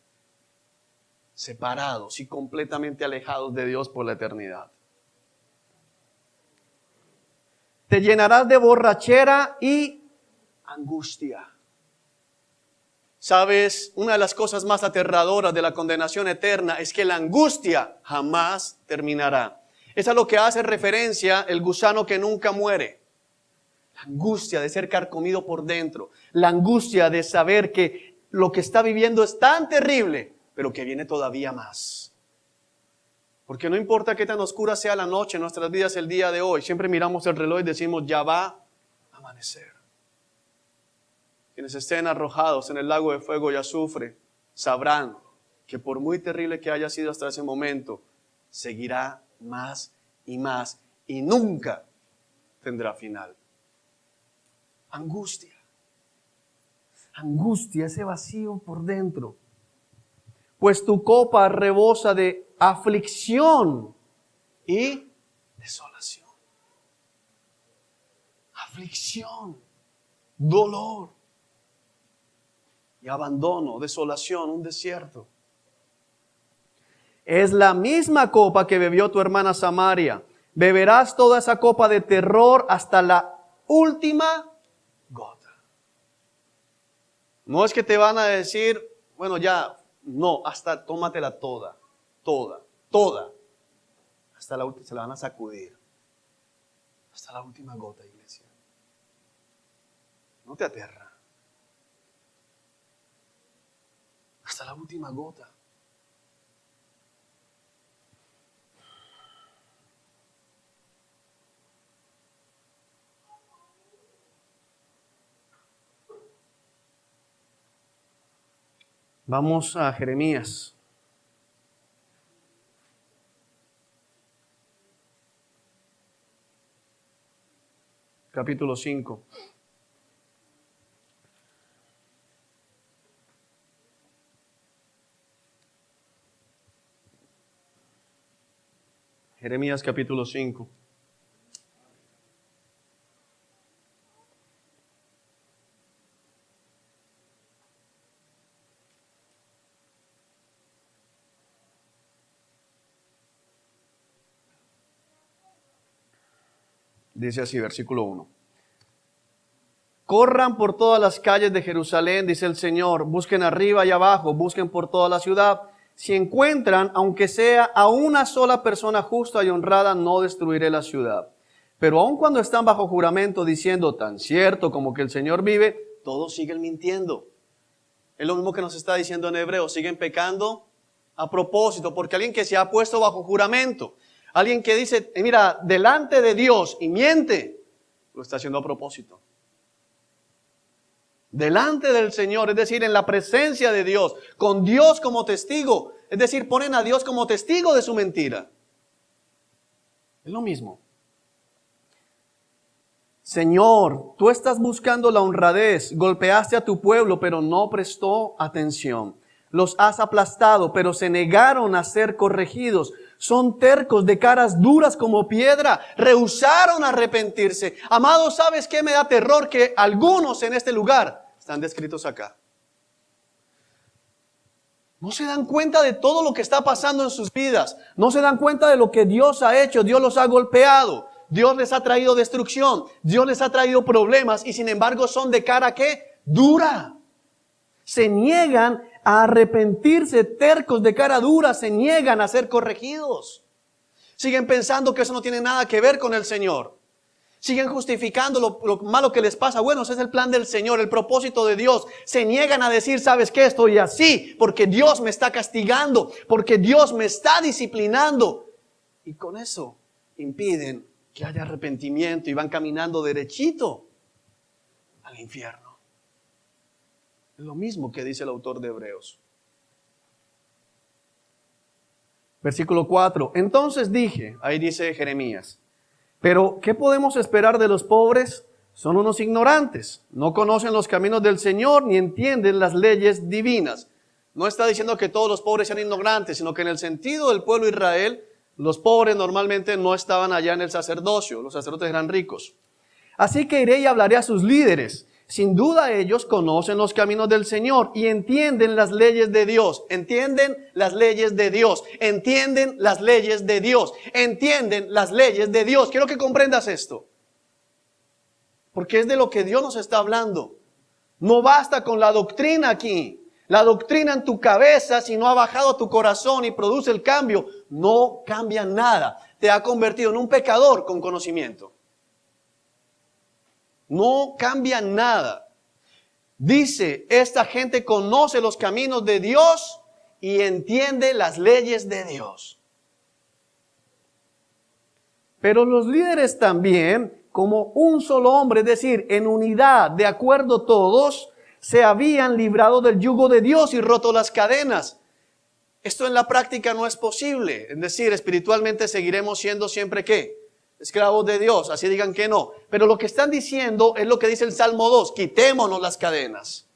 Separados y completamente alejados de Dios por la eternidad. Te llenarás de borrachera y angustia. ¿Sabes? Una de las cosas más aterradoras de la condenación eterna es que la angustia jamás terminará. Es a lo que hace referencia el gusano que nunca muere. La angustia de ser carcomido por dentro. La angustia de saber que lo que está viviendo es tan terrible, pero que viene todavía más. Porque no importa qué tan oscura sea la noche en nuestras vidas el día de hoy, siempre miramos el reloj y decimos, ya va a amanecer. Quienes estén arrojados en el lago de fuego y azufre sabrán que por muy terrible que haya sido hasta ese momento, seguirá más y nunca tendrá final. Angustia. Angustia, ese vacío por dentro. Pues tu copa rebosa de aflicción y desolación. Aflicción, dolor y abandono, desolación, un desierto. Es la misma copa que bebió tu hermana Samaria. Beberás toda esa copa de terror hasta la última gota. No es que te van a decir, bueno ya, no, hasta tómatela toda. Hasta la última, se la van a sacudir. Hasta la última gota, iglesia. No te aterra. Hasta la última gota. Vamos a Jeremías. Capítulo 5. Jeremías capítulo 5. Dice así, versículo 1. Corran por todas las calles de Jerusalén, dice el Señor, busquen arriba y abajo, busquen por toda la ciudad. Si encuentran, aunque sea a una sola persona justa y honrada, no destruiré la ciudad. Pero aun cuando están bajo juramento diciendo tan cierto como que el Señor vive, todos siguen mintiendo. Es lo mismo que nos está diciendo en Hebreos, siguen pecando a propósito, porque alguien que se ha puesto bajo juramento, alguien que dice, mira, delante de Dios y miente, lo está haciendo a propósito. Delante del Señor, es decir, en la presencia de Dios, con Dios como testigo, es decir, ponen a Dios como testigo de su mentira. Es lo mismo. Señor, tú estás buscando la honradez, golpeaste a tu pueblo, pero no prestó atención. Los has aplastado, pero se negaron a ser corregidos. Son tercos de caras duras como piedra, rehusaron arrepentirse. Amado, ¿sabes qué me da terror? Que algunos en este lugar están descritos acá. No se dan cuenta de todo lo que está pasando en sus vidas. No se dan cuenta de lo que Dios ha hecho. Dios los ha golpeado. Dios les ha traído destrucción. Dios les ha traído problemas. Y sin embargo son de cara ¿qué? Dura. Se niegan a arrepentirse, tercos de cara dura. Se niegan a ser corregidos. Siguen pensando que eso no tiene nada que ver con el Señor. Siguen justificando lo malo que les pasa. Bueno, ese es el plan del Señor, el propósito de Dios. Se niegan a decir, ¿sabes qué? Estoy así porque Dios me está castigando, porque Dios me está disciplinando. Y con eso impiden que haya arrepentimiento y van caminando derechito al infierno. Es lo mismo que dice el autor de Hebreos. Versículo 4. Entonces dije, ahí dice Jeremías, pero ¿qué podemos esperar de los pobres? Son unos ignorantes, no conocen los caminos del Señor ni entienden las leyes divinas. No está diciendo que todos los pobres sean ignorantes, sino que en el sentido del pueblo de Israel, los pobres normalmente no estaban allá en el sacerdocio, los sacerdotes eran ricos. Así que iré y hablaré a sus líderes. Sin duda ellos conocen los caminos del Señor y entienden las leyes de Dios. Entienden las leyes de Dios. Entienden las leyes de Dios. Entienden las leyes de Dios. Quiero que comprendas esto. Porque es de lo que Dios nos está hablando. No basta con la doctrina aquí. La doctrina en tu cabeza, si no ha bajado a tu corazón y produce el cambio, no cambia nada. Te ha convertido en un pecador con conocimiento. No cambia nada. Dice, esta gente conoce los caminos de Dios y entiende las leyes de Dios. Pero los líderes también, como un solo hombre, es decir, en unidad, de acuerdo todos, se habían librado del yugo de Dios y roto las cadenas. Esto en la práctica no es posible. Es decir, espiritualmente seguiremos siendo siempre ¿qué? Esclavos de Dios, así digan que no. Pero lo que están diciendo es lo que dice el Salmo 2, quitémonos las cadenas.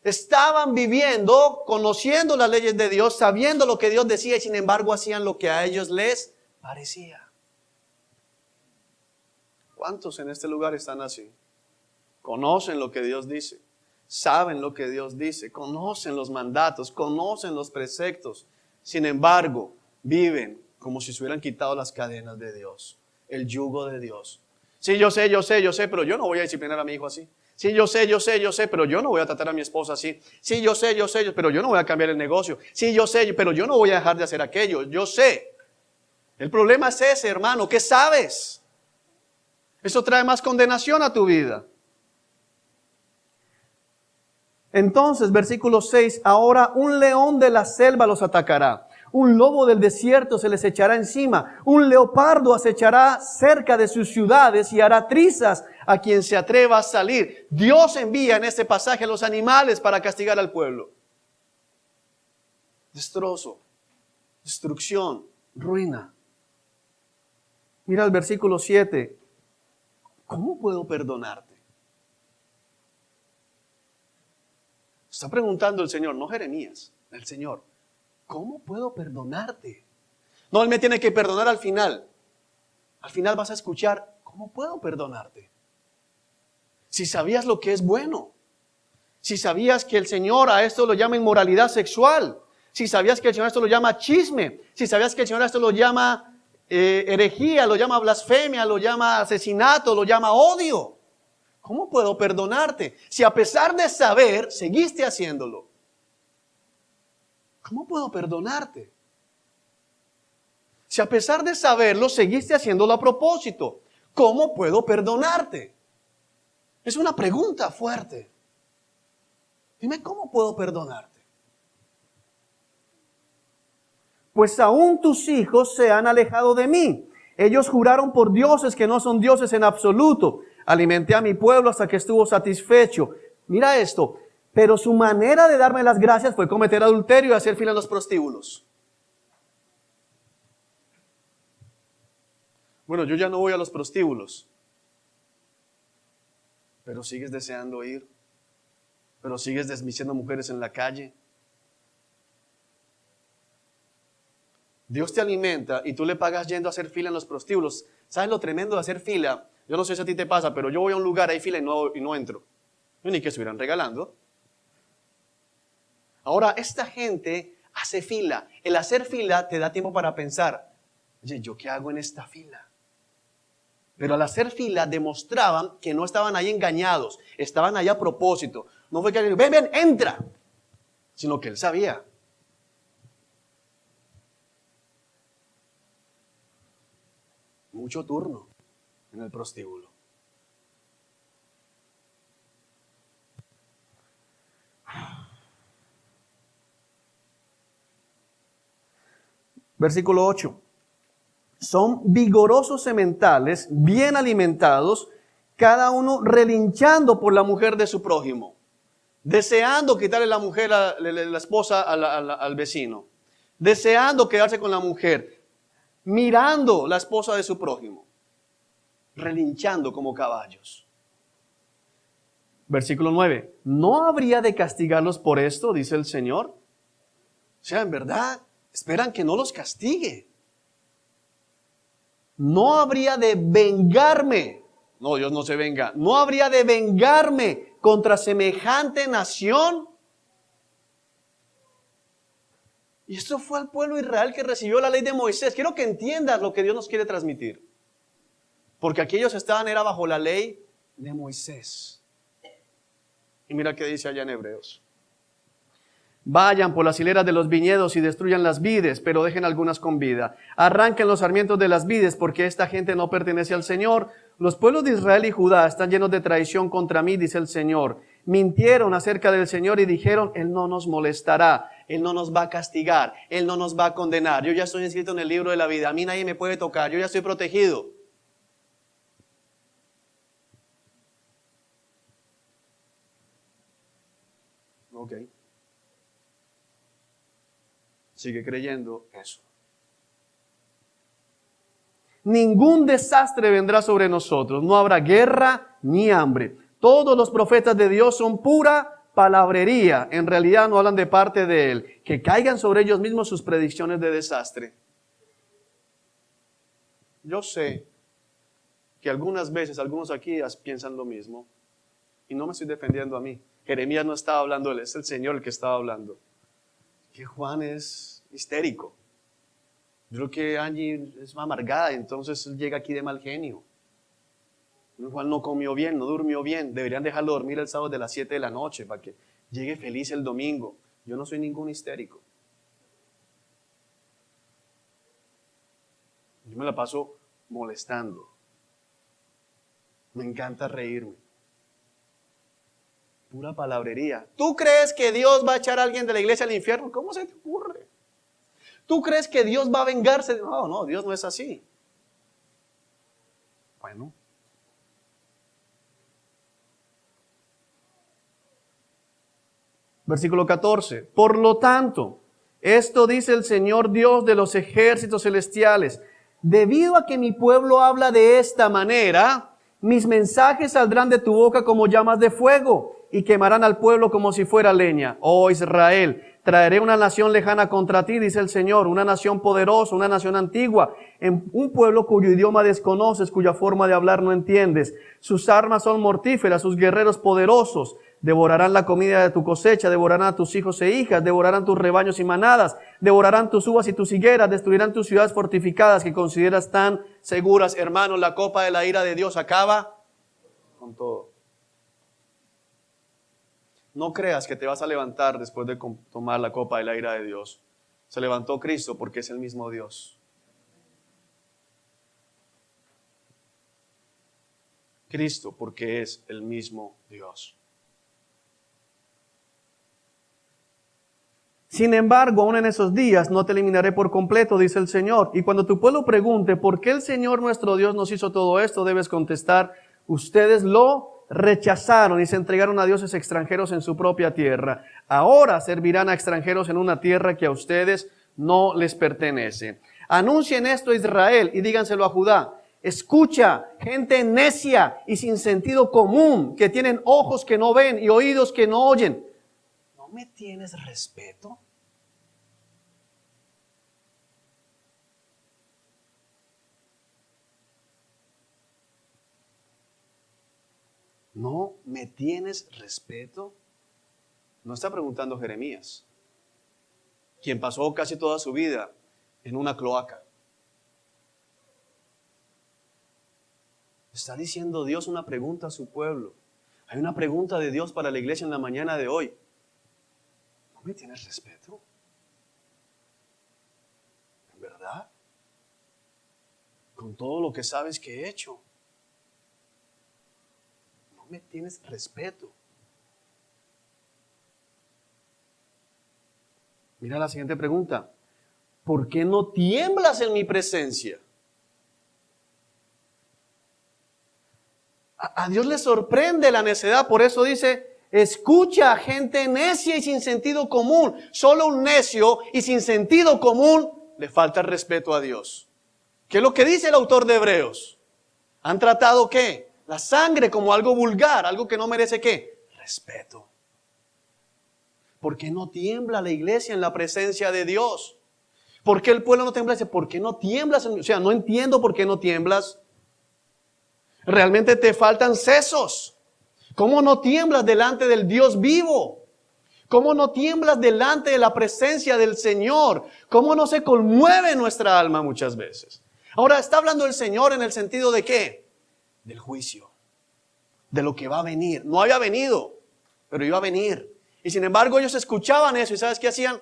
Estaban viviendo, conociendo las leyes de Dios, sabiendo lo que Dios decía y sin embargo hacían lo que a ellos les parecía. ¿Cuántos en este lugar están así? Conocen lo que Dios dice, saben lo que Dios dice, conocen los mandatos, conocen los preceptos. Sin embargo, viven como si se hubieran quitado las cadenas de Dios. El yugo de Dios. Sí, yo sé, pero yo no voy a disciplinar a mi hijo así. Sí, yo sé, pero yo no voy a tratar a mi esposa así. Sí, yo sé, pero yo no voy a cambiar el negocio. Sí, yo sé, pero yo no voy a dejar de hacer aquello. Yo sé. El problema es ese, hermano. ¿Qué sabes? Eso trae más condenación a tu vida. Entonces, versículo 6, ahora un león de la selva los atacará. Un lobo del desierto se les echará encima. Un leopardo acechará cerca de sus ciudades y hará trizas a quien se atreva a salir. Dios envía en este pasaje a los animales para castigar al pueblo. Destrozo, destrucción, ruina. Mira el versículo 7. ¿Cómo puedo perdonarte? Está preguntando el Señor, no Jeremías, el Señor. ¿Cómo puedo perdonarte? No, Él me tiene que perdonar al final. Al final vas a escuchar, ¿cómo puedo perdonarte? Si sabías lo que es bueno. Si sabías que el Señor a esto lo llama inmoralidad sexual. Si sabías que el Señor a esto lo llama chisme. Si sabías que el Señor a esto lo llama herejía, lo llama blasfemia, lo llama asesinato, lo llama odio. ¿Cómo puedo perdonarte? Si a pesar de saber, seguiste haciéndolo. ¿Cómo puedo perdonarte? Si a pesar de saberlo, seguiste haciéndolo a propósito, ¿cómo puedo perdonarte? Es una pregunta fuerte. Dime, ¿cómo puedo perdonarte? Pues aún tus hijos se han alejado de mí. Ellos juraron por dioses que no son dioses en absoluto. Alimenté a mi pueblo hasta que estuvo satisfecho. Mira esto. Pero su manera de darme las gracias fue cometer adulterio y hacer fila en los prostíbulos. Bueno, yo ya no voy a los prostíbulos. Pero sigues deseando ir. Pero sigues desmiciendo mujeres en la calle. Dios te alimenta y tú le pagas yendo a hacer fila en los prostíbulos. ¿Sabes lo tremendo de hacer fila? Yo no sé si a ti te pasa, pero yo voy a un lugar, hay fila y no entro. Yo ni que estuvieran regalando. Ahora, esta gente hace fila. El hacer fila te da tiempo para pensar, oye, ¿yo qué hago en esta fila? Pero al hacer fila demostraban que no estaban ahí engañados, estaban ahí a propósito. No fue que alguien, ven, entra, sino que él sabía. Mucho turno en el prostíbulo. Versículo 8. Son vigorosos sementales, bien alimentados, cada uno relinchando por la mujer de su prójimo, deseando quitarle la mujer, la esposa al vecino, deseando quedarse con la mujer, mirando la esposa de su prójimo, relinchando como caballos. Versículo 9. ¿No habría de castigarlos por esto, dice el Señor? O sea, en verdad, esperan que no los castigue. No habría de vengarme. No, Dios no se venga. No habría de vengarme contra semejante nación. Y esto fue al pueblo de Israel que recibió la ley de Moisés. Quiero que entiendas lo que Dios nos quiere transmitir. Porque aquellos era bajo la ley de Moisés. Y mira qué dice allá en Hebreos. Vayan por las hileras de los viñedos y destruyan las vides, pero dejen algunas con vida. Arranquen los sarmientos de las vides, porque esta gente no pertenece al Señor. Los pueblos de Israel y Judá están llenos de traición contra mí, dice el Señor. Mintieron acerca del Señor y dijeron, Él no nos molestará, Él no nos va a castigar, Él no nos va a condenar. Yo ya estoy inscrito en el libro de la vida, a mí nadie me puede tocar, yo ya estoy protegido. Ok. Sigue creyendo eso. Ningún desastre vendrá sobre nosotros. No habrá guerra ni hambre. Todos los profetas de Dios son pura palabrería. En realidad no hablan de parte de Él. Que caigan sobre ellos mismos sus predicciones de desastre. Yo sé que algunas veces algunos aquí piensan lo mismo. Y no me estoy defendiendo a mí. Jeremías no estaba hablando, es el Señor el que estaba hablando. Que Juan es histérico. Yo creo que Angie es amargada, entonces él llega aquí de mal genio. Juan no comió bien, no durmió bien. Deberían dejarlo dormir el sábado de las 7 de la noche para que llegue feliz el domingo. Yo no soy ningún histérico. Yo me la paso molestando. Me encanta reírme. Pura palabrería. ¿Tú crees que Dios va a echar a alguien de la iglesia al infierno? ¿Cómo se te ocurre? ¿Tú crees que Dios va a vengarse? No, Dios no es así. Bueno. Versículo 14. Por lo tanto, esto dice el Señor Dios de los ejércitos celestiales. Debido a que mi pueblo habla de esta manera, mis mensajes saldrán de tu boca como llamas de fuego y quemarán al pueblo como si fuera leña. Oh Israel, traeré una nación lejana contra ti, dice el Señor, una nación poderosa, una nación antigua, un pueblo cuyo idioma desconoces, cuya forma de hablar no entiendes. Sus armas son mortíferas, sus guerreros poderosos. Devorarán la comida de tu cosecha, devorarán a tus hijos e hijas, devorarán tus rebaños y manadas, devorarán tus uvas y tus higueras, destruirán tus ciudades fortificadas que consideras tan seguras. Hermanos, la copa de la ira de Dios acaba con todo. No creas que te vas a levantar después de tomar la copa de la ira de Dios. Se levantó Cristo porque es el mismo Dios. Cristo porque es el mismo Dios. Sin embargo, aún en esos días no te eliminaré por completo, dice el Señor. Y cuando tu pueblo pregunte, ¿por qué el Señor nuestro Dios nos hizo todo esto? Debes contestar, ustedes lo rechazaron y se entregaron a dioses extranjeros en su propia tierra. Ahora servirán a extranjeros en una tierra que a ustedes no les pertenece. Anuncien esto a Israel y díganselo a Judá. Escucha, gente necia y sin sentido común, que tienen ojos que no ven y oídos que no oyen. ¿No me tienes respeto? ¿No me tienes respeto? No está preguntando Jeremías. quien pasó casi toda su vida en una cloaca. Está diciendo Dios una pregunta a su pueblo. Hay una pregunta de Dios para la iglesia en la mañana de hoy. ¿No me tienes respeto? ¿En verdad? Con todo lo que sabes que he hecho. ¿No me tienes respeto? Mira la siguiente pregunta. ¿Por qué no tiemblas en mi presencia? A Dios le sorprende la necedad, por eso dice, escucha, gente necia y sin sentido común. Solo un necio y sin sentido común le falta el respeto a Dios. ¿Qué es lo que dice el autor de Hebreos? ¿Han tratado qué? La sangre como algo vulgar, algo que no merece qué? Respeto. ¿Por qué no tiembla la iglesia en la presencia de Dios? ¿Por qué el pueblo no tiembla? Dice, ¿por qué no tiemblas? O sea, no entiendo por qué no tiemblas. Realmente te faltan sesos. ¿Cómo no tiemblas delante del Dios vivo? ¿Cómo no tiemblas delante de la presencia del Señor? ¿Cómo no se conmueve nuestra alma muchas veces? Ahora, está hablando el Señor en el sentido de ¿qué? Del juicio. De lo que va a venir. No había venido, pero iba a venir. Y sin embargo ellos escuchaban eso. ¿Y sabes qué hacían?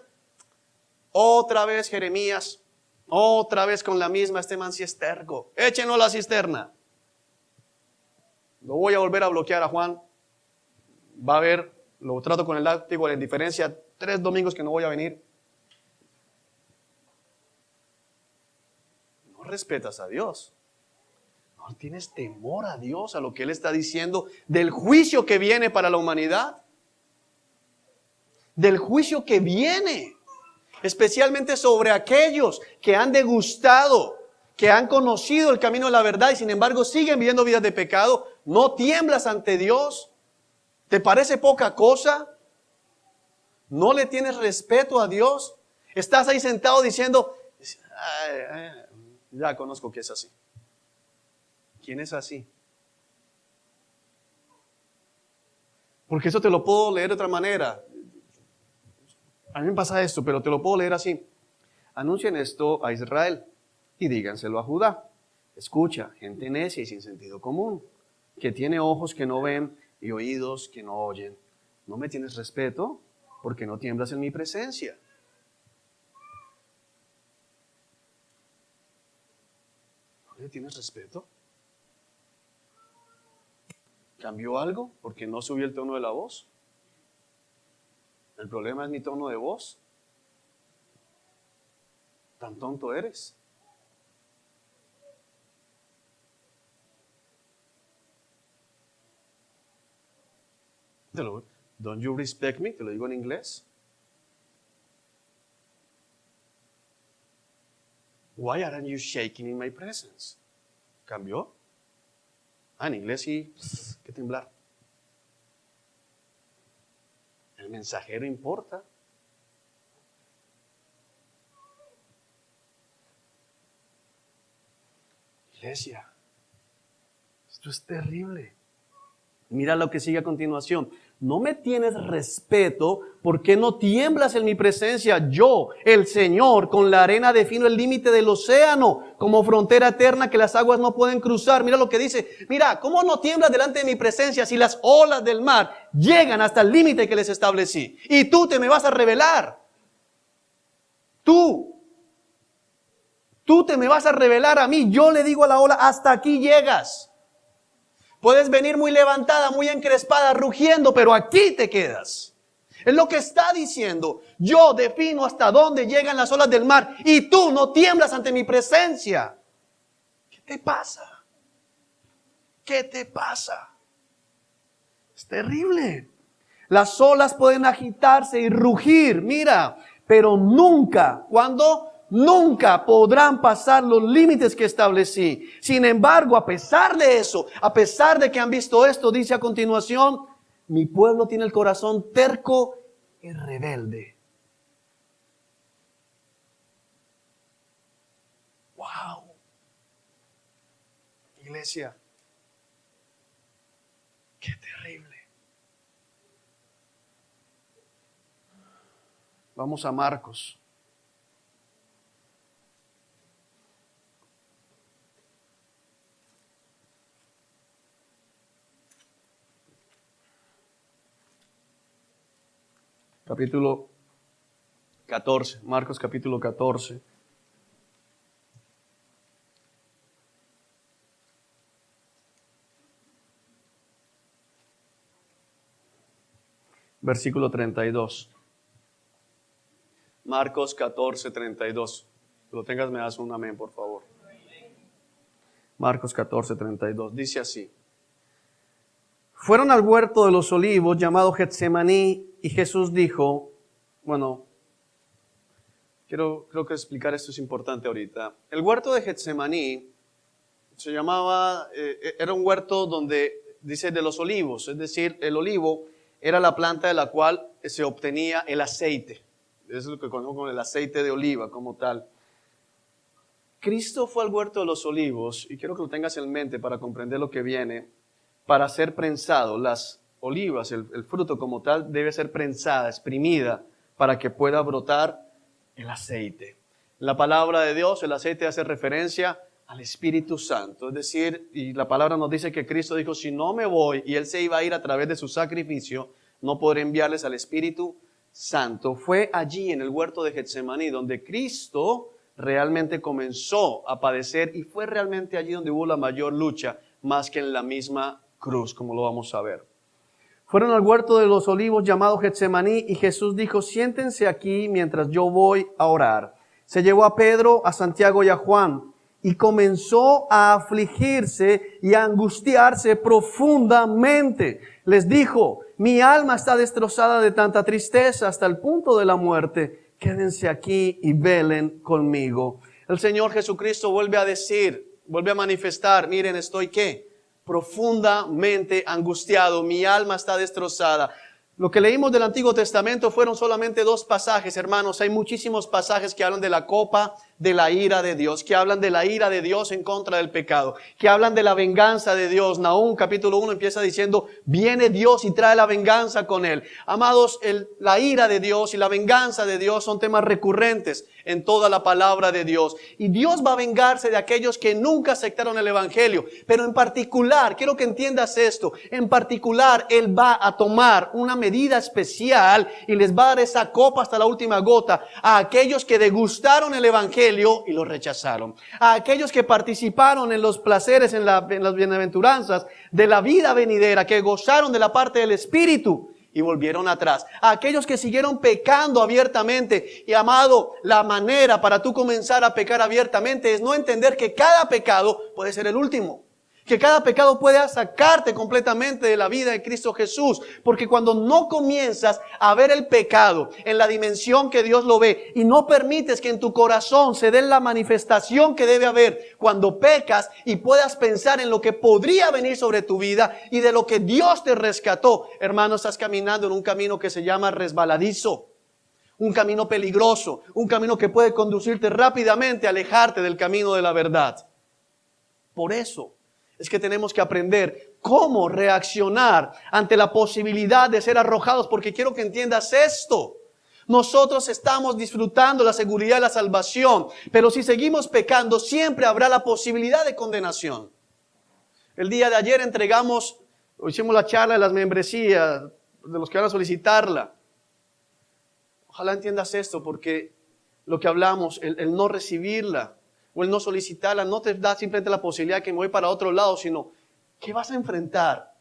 Otra vez Jeremías. Otra vez con la misma, este man sí es terco. Échenlo a la cisterna. Lo voy a volver a bloquear a Juan. Va a ver, lo trato con el látigo de la indiferencia. 3 domingos que no voy a venir. No respetas a Dios. No tienes temor a Dios, a lo que Él está diciendo del juicio que viene para la humanidad. Del juicio que viene. Especialmente sobre aquellos que han degustado, que han conocido el camino de la verdad y sin embargo siguen viviendo vidas de pecado. ¿No tiemblas ante Dios? ¿Te parece poca cosa? ¿No le tienes respeto a Dios? Estás ahí sentado diciendo, ya conozco que es así. ¿Quién es así? Porque eso te lo puedo leer de otra manera. A mí me pasa esto, pero te lo puedo leer así. Anuncien esto a Israel y díganselo a Judá. Escucha, gente necia y sin sentido común, que tiene ojos que no ven y oídos que no oyen. ¿No me tienes respeto? Porque no tiemblas en mi presencia. ¿No le tienes respeto? ¿Cambió algo? Porque no subió el tono de la voz. El problema es mi tono de voz. ¿Tan tonto eres? Don't you respect me? Te lo digo en inglés. Why aren't you shaking in my presence? ¿Cambió? En inglés sí, que temblar. El mensajero importa. Iglesia, esto es terrible. Mira lo que sigue a continuación. No me tienes respeto, ¿por qué no tiemblas en mi presencia? Yo, el Señor, con la arena defino el límite del océano, como frontera eterna que las aguas no pueden cruzar. Mira lo que dice. Mira, ¿cómo no tiemblas delante de mi presencia si las olas del mar llegan hasta el límite que les establecí? Y tú te me vas a revelar. Tú te me vas a revelar a mí. Yo le digo a la ola, hasta aquí llegas. Puedes venir muy levantada, muy encrespada, rugiendo, pero aquí te quedas. Es lo que está diciendo. Yo defino hasta dónde llegan las olas del mar y tú no tiemblas ante mi presencia. ¿Qué te pasa? ¿Qué te pasa? Es terrible. Las olas pueden agitarse y rugir, mira, pero nunca, ¿cuándo? Nunca podrán pasar los límites que establecí. Sin embargo, a pesar de eso, a pesar de que han visto esto, dice a continuación, mi pueblo tiene el corazón terco y rebelde. ¡Wow! Iglesia, qué terrible. Vamos a Marcos. capítulo 14, Marcos capítulo 14. Versículo 32. Marcos 14, 32. Lo tengas, me das un amén, por favor. Marcos 14, 32. Dice así. Fueron al huerto de los olivos llamado Getsemaní y Jesús dijo, creo que explicar esto es importante ahorita. El huerto de Getsemaní se llamaba, era un huerto donde dice de los olivos, es decir, el olivo era la planta de la cual se obtenía el aceite. Eso es lo que conocemos como el aceite de oliva como tal. Cristo fue al huerto de los olivos, y quiero que lo tengas en mente para comprender lo que viene, para ser prensado. Las olivas, el fruto como tal, debe ser prensada, exprimida, para que pueda brotar el aceite. La palabra de Dios, el aceite hace referencia al Espíritu Santo. Es decir, y la palabra nos dice que Cristo dijo, si no me voy, y Él se iba a ir a través de su sacrificio, no podré enviarles al Espíritu Santo. Fue allí en el huerto de Getsemaní donde Cristo realmente comenzó a padecer y fue realmente allí donde hubo la mayor lucha, más que en la misma cruz, como lo vamos a ver. Fueron al huerto de los olivos llamado Getsemaní y Jesús dijo, siéntense aquí mientras yo voy a orar. Se llevó a Pedro, a Santiago y a Juan y comenzó a afligirse y a angustiarse profundamente. Les dijo, mi alma está destrozada de tanta tristeza hasta el punto de la muerte. Quédense aquí y velen conmigo. El Señor Jesucristo vuelve a decir, vuelve a manifestar, miren, estoy ¿qué? Profundamente angustiado, mi alma está destrozada. Lo que leímos del Antiguo Testamento fueron solamente 2 pasajes, hermanos. Hay muchísimos pasajes que hablan de la copa de la ira de Dios, que hablan de la ira de Dios en contra del pecado, que hablan de la venganza de Dios. Nahum capítulo 1 empieza diciendo, viene Dios y trae la venganza con él. Amados, la ira de Dios y la venganza de Dios son temas recurrentes en toda la palabra de Dios. Y Dios va a vengarse de aquellos que nunca aceptaron el Evangelio. Pero en particular, quiero que entiendas esto, en particular Él va a tomar una medida especial y les va a dar esa copa hasta la última gota a aquellos que degustaron el Evangelio y lo rechazaron. A aquellos que participaron en los placeres, en las bienaventuranzas de la vida venidera, que gozaron de la parte del Espíritu y volvieron atrás. A aquellos que siguieron pecando abiertamente. Y amado, la manera para tú comenzar a pecar abiertamente es no entender que cada pecado puede ser el último. Que cada pecado puede sacarte completamente de la vida de Cristo Jesús. Porque cuando no comienzas a ver el pecado en la dimensión que Dios lo ve y no permites que en tu corazón se dé la manifestación que debe haber cuando pecas y puedas pensar en lo que podría venir sobre tu vida y de lo que Dios te rescató, hermano, estás caminando en un camino que se llama resbaladizo. Un camino peligroso, un camino que puede conducirte rápidamente a alejarte del camino de la verdad. Por eso es que tenemos que aprender cómo reaccionar ante la posibilidad de ser arrojados, porque quiero que entiendas esto. Nosotros estamos disfrutando la seguridad de la salvación, pero si seguimos pecando, siempre habrá la posibilidad de condenación. El día de ayer hicimos la charla de las membresías, de los que van a solicitarla. Ojalá entiendas esto, porque lo que hablamos, el no recibirla, o el no solicitarla, no te da simplemente la posibilidad de que me voy para otro lado, sino que vas a enfrentar.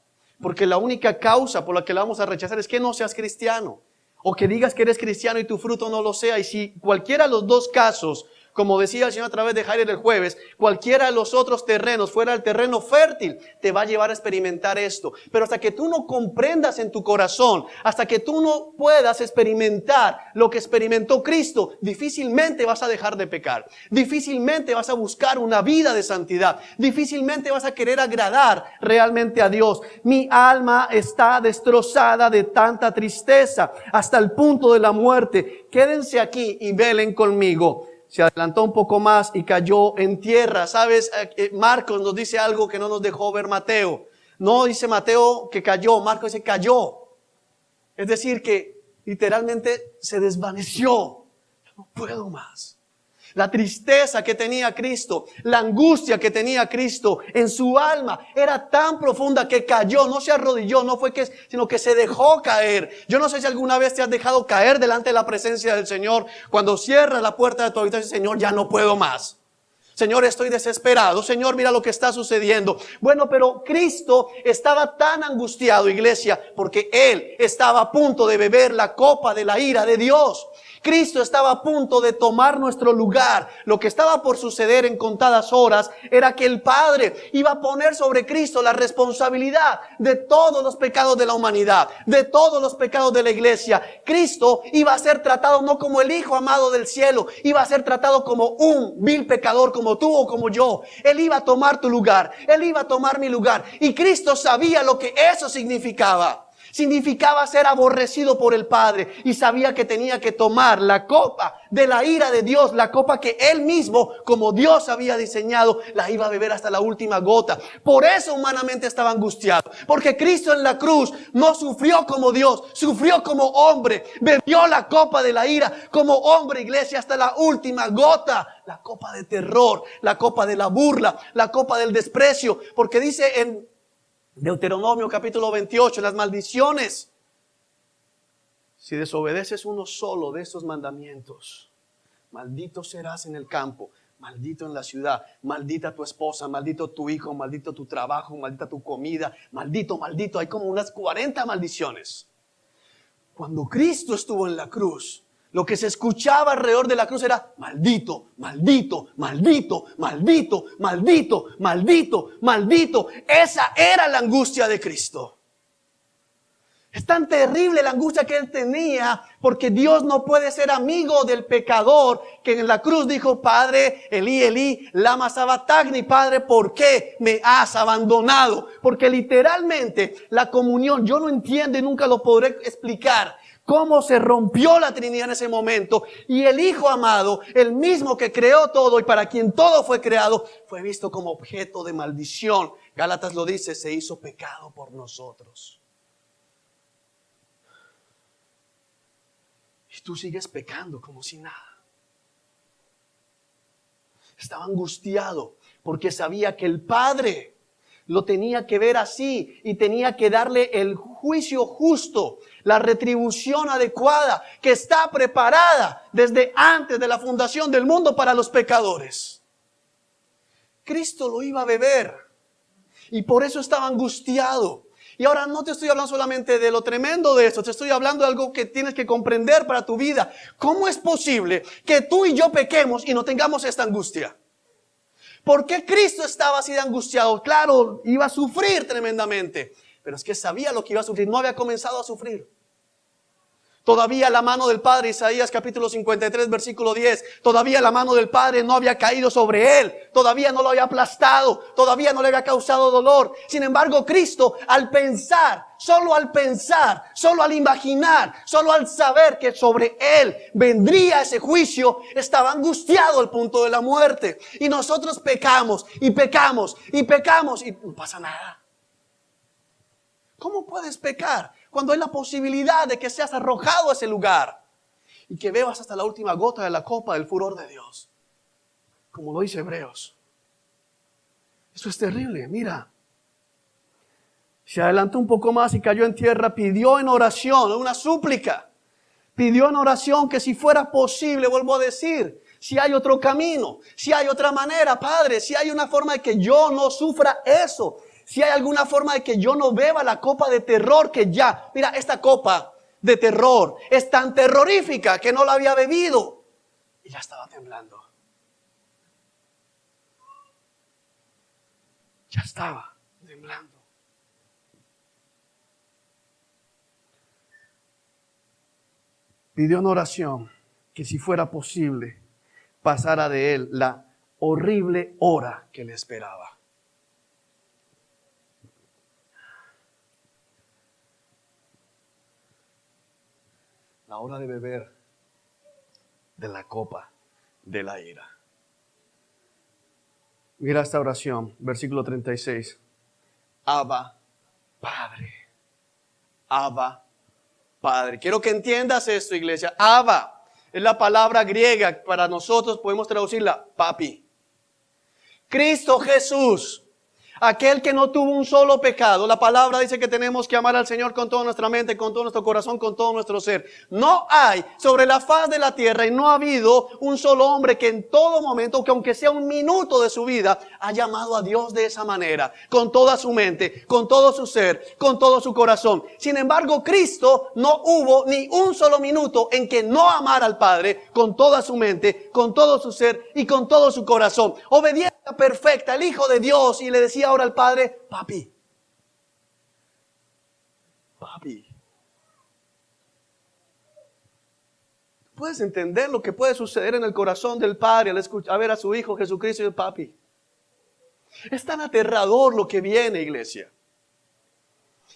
Porque la única causa por la que la vamos a rechazar es que no seas cristiano. O que digas que eres cristiano y tu fruto no lo sea. Y si cualquiera de los 2 casos, como decía el Señor a través de Jair el jueves, cualquiera de los otros terrenos fuera el terreno fértil, te va a llevar a experimentar esto. Pero hasta que tú no comprendas en tu corazón, hasta que tú no puedas experimentar lo que experimentó Cristo, difícilmente vas a dejar de pecar. Difícilmente vas a buscar una vida de santidad. Difícilmente vas a querer agradar realmente a Dios. Mi alma está destrozada de tanta tristeza hasta el punto de la muerte. Quédense aquí y velen conmigo. Se adelantó un poco más y cayó en tierra. ¿Sabes? Marcos nos dice algo que no nos dejó ver Mateo. No dice Mateo que cayó, Marcos dice cayó. Es decir, que literalmente se desvaneció. No puedo más. La tristeza que tenía Cristo, la angustia que tenía Cristo en su alma era tan profunda que cayó, no se arrodilló, sino que se dejó caer. Yo no sé si alguna vez te has dejado caer delante de la presencia del Señor, cuando cierras la puerta de tu habitación, Señor, ya no puedo más. Señor, estoy desesperado. Señor, mira lo que está sucediendo. Bueno, pero Cristo estaba tan angustiado, iglesia, porque Él estaba a punto de beber la copa de la ira de Dios. Cristo estaba a punto de tomar nuestro lugar. Lo que estaba por suceder en contadas horas era que el Padre iba a poner sobre Cristo la responsabilidad de todos los pecados de la humanidad, de todos los pecados de la iglesia. Cristo iba a ser tratado no como el Hijo amado del cielo, iba a ser tratado como un vil pecador, como tú o como yo. Él iba a tomar tu lugar, Él iba a tomar mi lugar. Y Cristo sabía lo que eso significaba. Significaba ser aborrecido por el Padre, y sabía que tenía que tomar la copa de la ira de Dios, la copa que Él mismo, como Dios había diseñado, la iba a beber hasta la última gota. Por eso humanamente estaba angustiado, porque Cristo en la cruz no sufrió como Dios, sufrió como hombre, bebió la copa de la ira como hombre, iglesia, hasta la última gota. La copa de terror, la copa de la burla, la copa del desprecio, porque dice en Deuteronomio capítulo 28, las maldiciones: si desobedeces uno solo de estos mandamientos, maldito serás en el campo, maldito en la ciudad, maldita tu esposa, maldito tu hijo, maldito tu trabajo, maldita tu comida, maldito, maldito. Hay como unas 40 maldiciones. Cuando Cristo estuvo en la cruz, lo que se escuchaba alrededor de la cruz era: maldito, maldito, maldito, maldito, maldito, maldito, maldito. Esa era la angustia de Cristo. Es tan terrible la angustia que Él tenía, porque Dios no puede ser amigo del pecador, que en la cruz dijo: Padre, Elí, Elí, lama sabactani. Padre, ¿por qué me has abandonado? Porque literalmente la comunión, yo no entiendo y nunca lo podré explicar cómo se rompió la Trinidad en ese momento, y el Hijo amado, el mismo que creó todo y para quien todo fue creado, fue visto como objeto de maldición. Gálatas lo dice: se hizo pecado por nosotros. Y tú sigues pecando como si nada. Estaba angustiado porque sabía que el Padre lo tenía que ver así y tenía que darle el juicio justo, la retribución adecuada que está preparada desde antes de la fundación del mundo para los pecadores. Cristo lo iba a beber y por eso estaba angustiado. Y ahora no te estoy hablando solamente de lo tremendo de esto, te estoy hablando de algo que tienes que comprender para tu vida. ¿Cómo es posible que tú y yo pequemos y no tengamos esta angustia? ¿Por qué Cristo estaba así de angustiado? Claro, iba a sufrir tremendamente, pero es que sabía lo que iba a sufrir, no había comenzado a sufrir. Todavía la mano del Padre, Isaías capítulo 53, versículo 10, todavía la mano del Padre no había caído sobre Él, todavía no lo había aplastado, todavía no le había causado dolor. Sin embargo, Cristo, al pensar, solo al imaginar, solo al saber que sobre Él vendría ese juicio, estaba angustiado al punto de la muerte. Y nosotros pecamos y pecamos y pecamos y no pasa nada. ¿Cómo puedes pecar cuando hay la posibilidad de que seas arrojado a ese lugar y que bebas hasta la última gota de la copa del furor de Dios? Como lo dice Hebreos. Eso es terrible, mira. Se adelantó un poco más y cayó en tierra, pidió en oración, una súplica. Pidió en oración que si fuera posible, vuelvo a decir, si hay otro camino, si hay otra manera, Padre, si hay una forma de que yo no sufra eso. Si hay alguna forma de que yo no beba la copa de terror que ya, mira, esta copa de terror es tan terrorífica que no la había bebido. Y ya estaba temblando. Ya estaba temblando. Pidió en oración que si fuera posible pasara de él la horrible hora que le esperaba. La hora de beber de la copa de la ira. Mira esta oración, versículo 36. Abba, Padre. Abba, Padre. Quiero que entiendas esto, iglesia. Abba. Es la palabra griega, para nosotros podemos traducirla, papi. Cristo Jesús, aquel que no tuvo un solo pecado. La palabra dice que tenemos que amar al Señor con toda nuestra mente, con todo nuestro corazón, con todo nuestro ser. No hay sobre la faz de la tierra y no ha habido un solo hombre que en todo momento, que aunque sea un minuto de su vida, haya amado a Dios de esa manera, con toda su mente, con todo su ser, con todo su corazón. Sin embargo, Cristo no hubo ni un solo minuto en que no amara al Padre con toda su mente, con todo su ser y con todo su corazón. Obediencia perfecta, el Hijo de Dios, y le decía ahora al Padre, papi, papi. ¿Puedes entender lo que puede suceder en el corazón del Padre al ver a su Hijo Jesucristo y el papi? Es tan aterrador lo que viene, iglesia.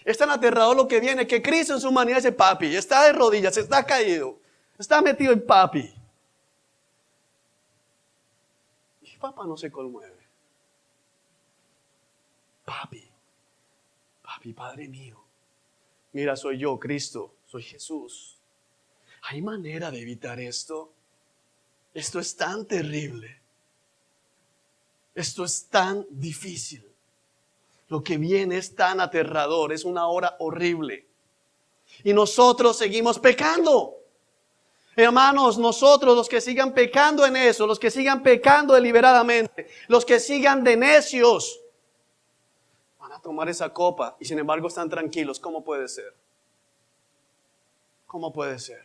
Es tan aterrador lo que viene que Cristo en su humanidad dice papi, está de rodillas, está caído, está metido en papi. Y papá no se conmueve. Papi, papi, Padre mío, mira, soy yo, Cristo, soy Jesús. ¿Hay manera de evitar esto? Esto es tan terrible. Esto es tan difícil. Lo que viene es tan aterrador, es una hora horrible. Y nosotros seguimos pecando. Hermanos, nosotros, los que sigan pecando en eso, los que sigan pecando deliberadamente, los que sigan de necios, van a tomar esa copa y sin embargo están tranquilos. ¿Cómo puede ser? ¿Cómo puede ser?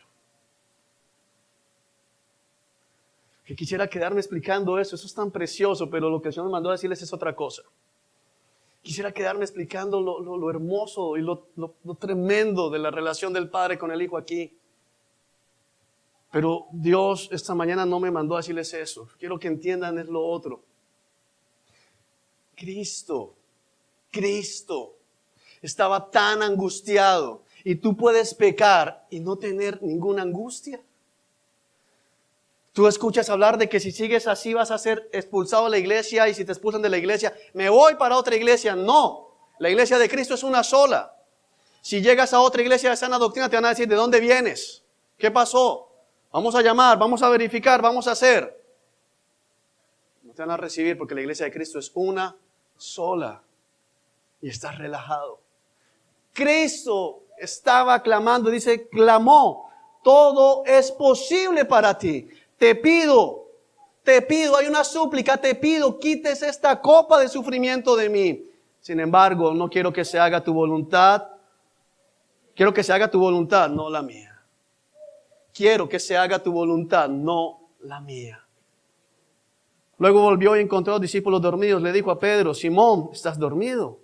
Que quisiera quedarme explicando eso es tan precioso, pero lo que el Señor me mandó a decirles es otra cosa. Quisiera quedarme explicando lo hermoso y lo tremendo de la relación del Padre con el Hijo aquí. Pero Dios esta mañana no me mandó a decirles eso. Quiero que entiendan es lo otro. Cristo estaba tan angustiado, y tú puedes pecar y no tener ninguna angustia. Tú escuchas hablar de que si sigues así vas a ser expulsado de la iglesia, y si te expulsan de la iglesia, me voy para otra iglesia. No, la iglesia de Cristo es una sola. Si llegas a otra iglesia de sana doctrina, te van a decir, ¿de dónde vienes? ¿Qué pasó? Vamos a llamar, vamos a verificar, vamos a hacer. No te van a recibir porque la iglesia de Cristo es una sola. Y estás relajado. Cristo estaba clamando, dice, clamó, todo es posible para ti. Te pido, hay una súplica, te pido, quites esta copa de sufrimiento de mí. Sin embargo, no quiero que se haga tu voluntad. Quiero que se haga tu voluntad, no la mía. Quiero que se haga tu voluntad, no la mía. Luego volvió y encontró a los discípulos dormidos. Le dijo a Pedro, Simón, ¿estás dormido?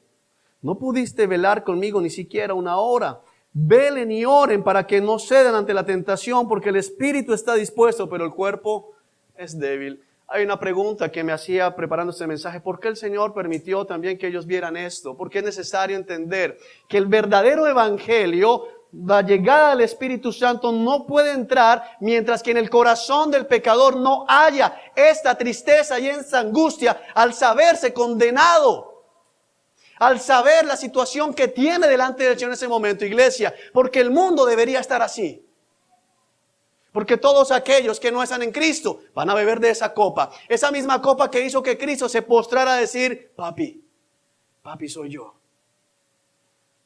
¿No pudiste velar conmigo ni siquiera una hora? Velen y oren para que no cedan ante la tentación, porque el espíritu está dispuesto, pero el cuerpo es débil. Hay una pregunta que me hacía preparando este mensaje. ¿Por qué el Señor permitió también que ellos vieran esto? Porque es necesario entender que el verdadero evangelio, la llegada del Espíritu Santo, no puede entrar mientras que en el corazón del pecador no haya esta tristeza y esta angustia al saberse condenado. Al saber la situación que tiene delante del Señor en ese momento, iglesia, porque el mundo debería estar así. Porque todos aquellos que no están en Cristo van a beber de esa copa. Esa misma copa que hizo que Cristo se postrara a decir, papi, papi soy yo.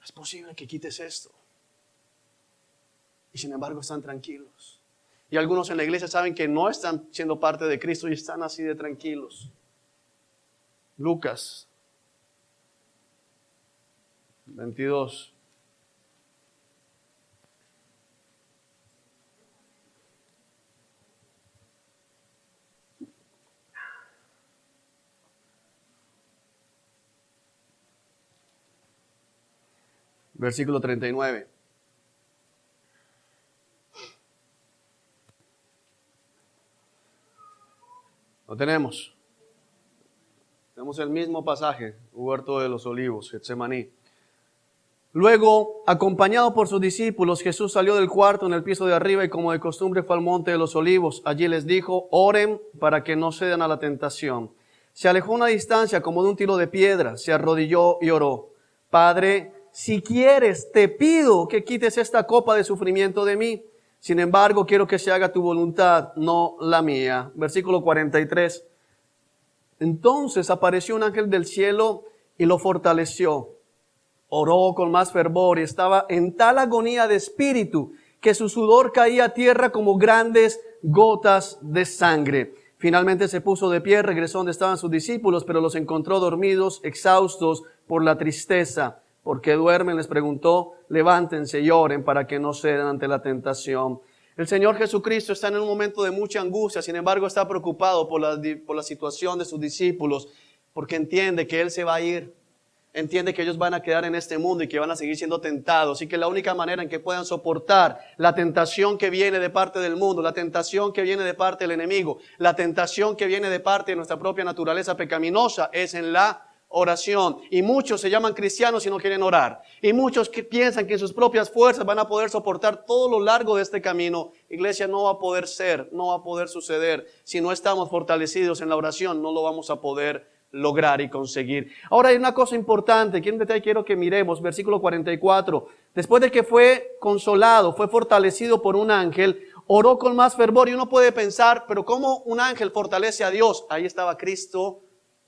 Es posible que quites esto. Y sin embargo están tranquilos. Y algunos en la iglesia saben que no están siendo parte de Cristo y están así de tranquilos. Lucas 22. Versículo 39. Lo tenemos. Tenemos el mismo pasaje, Huerto de los Olivos, Getsemaní. Luego, acompañado por sus discípulos, Jesús salió del cuarto en el piso de arriba y como de costumbre fue al monte de los Olivos. Allí les dijo, oren para que no cedan a la tentación. Se alejó una distancia como de un tiro de piedra, se arrodilló y oró. Padre, si quieres, te pido que quites esta copa de sufrimiento de mí. Sin embargo, quiero que se haga tu voluntad, no la mía. Versículo 43. Entonces apareció un ángel del cielo y lo fortaleció. Oró con más fervor y estaba en tal agonía de espíritu que su sudor caía a tierra como grandes gotas de sangre. Finalmente se puso de pie, regresó donde estaban sus discípulos, pero los encontró dormidos, exhaustos por la tristeza. ¿Por qué duermen? Les preguntó. Levántense y oren para que no cedan ante la tentación. El Señor Jesucristo está en un momento de mucha angustia, sin embargo está preocupado por la situación de sus discípulos, porque entiende que Él se va a ir. Entiende que ellos van a quedar en este mundo y que van a seguir siendo tentados. Y que la única manera en que puedan soportar la tentación que viene de parte del mundo, la tentación que viene de parte del enemigo, la tentación que viene de parte de nuestra propia naturaleza pecaminosa es en la oración. Y muchos se llaman cristianos y no quieren orar. Y muchos que piensan que en sus propias fuerzas van a poder soportar todo lo largo de este camino. Iglesia, no va a poder ser, no va a poder suceder. Si no estamos fortalecidos en la oración, no lo vamos a poder lograr y conseguir. Ahora hay una cosa importante, que en detalle quiero que miremos, versículo 44. Después de que fue consolado, fue fortalecido por un ángel, oró con más fervor. Y uno puede pensar, pero ¿cómo un ángel fortalece a Dios? Ahí estaba Cristo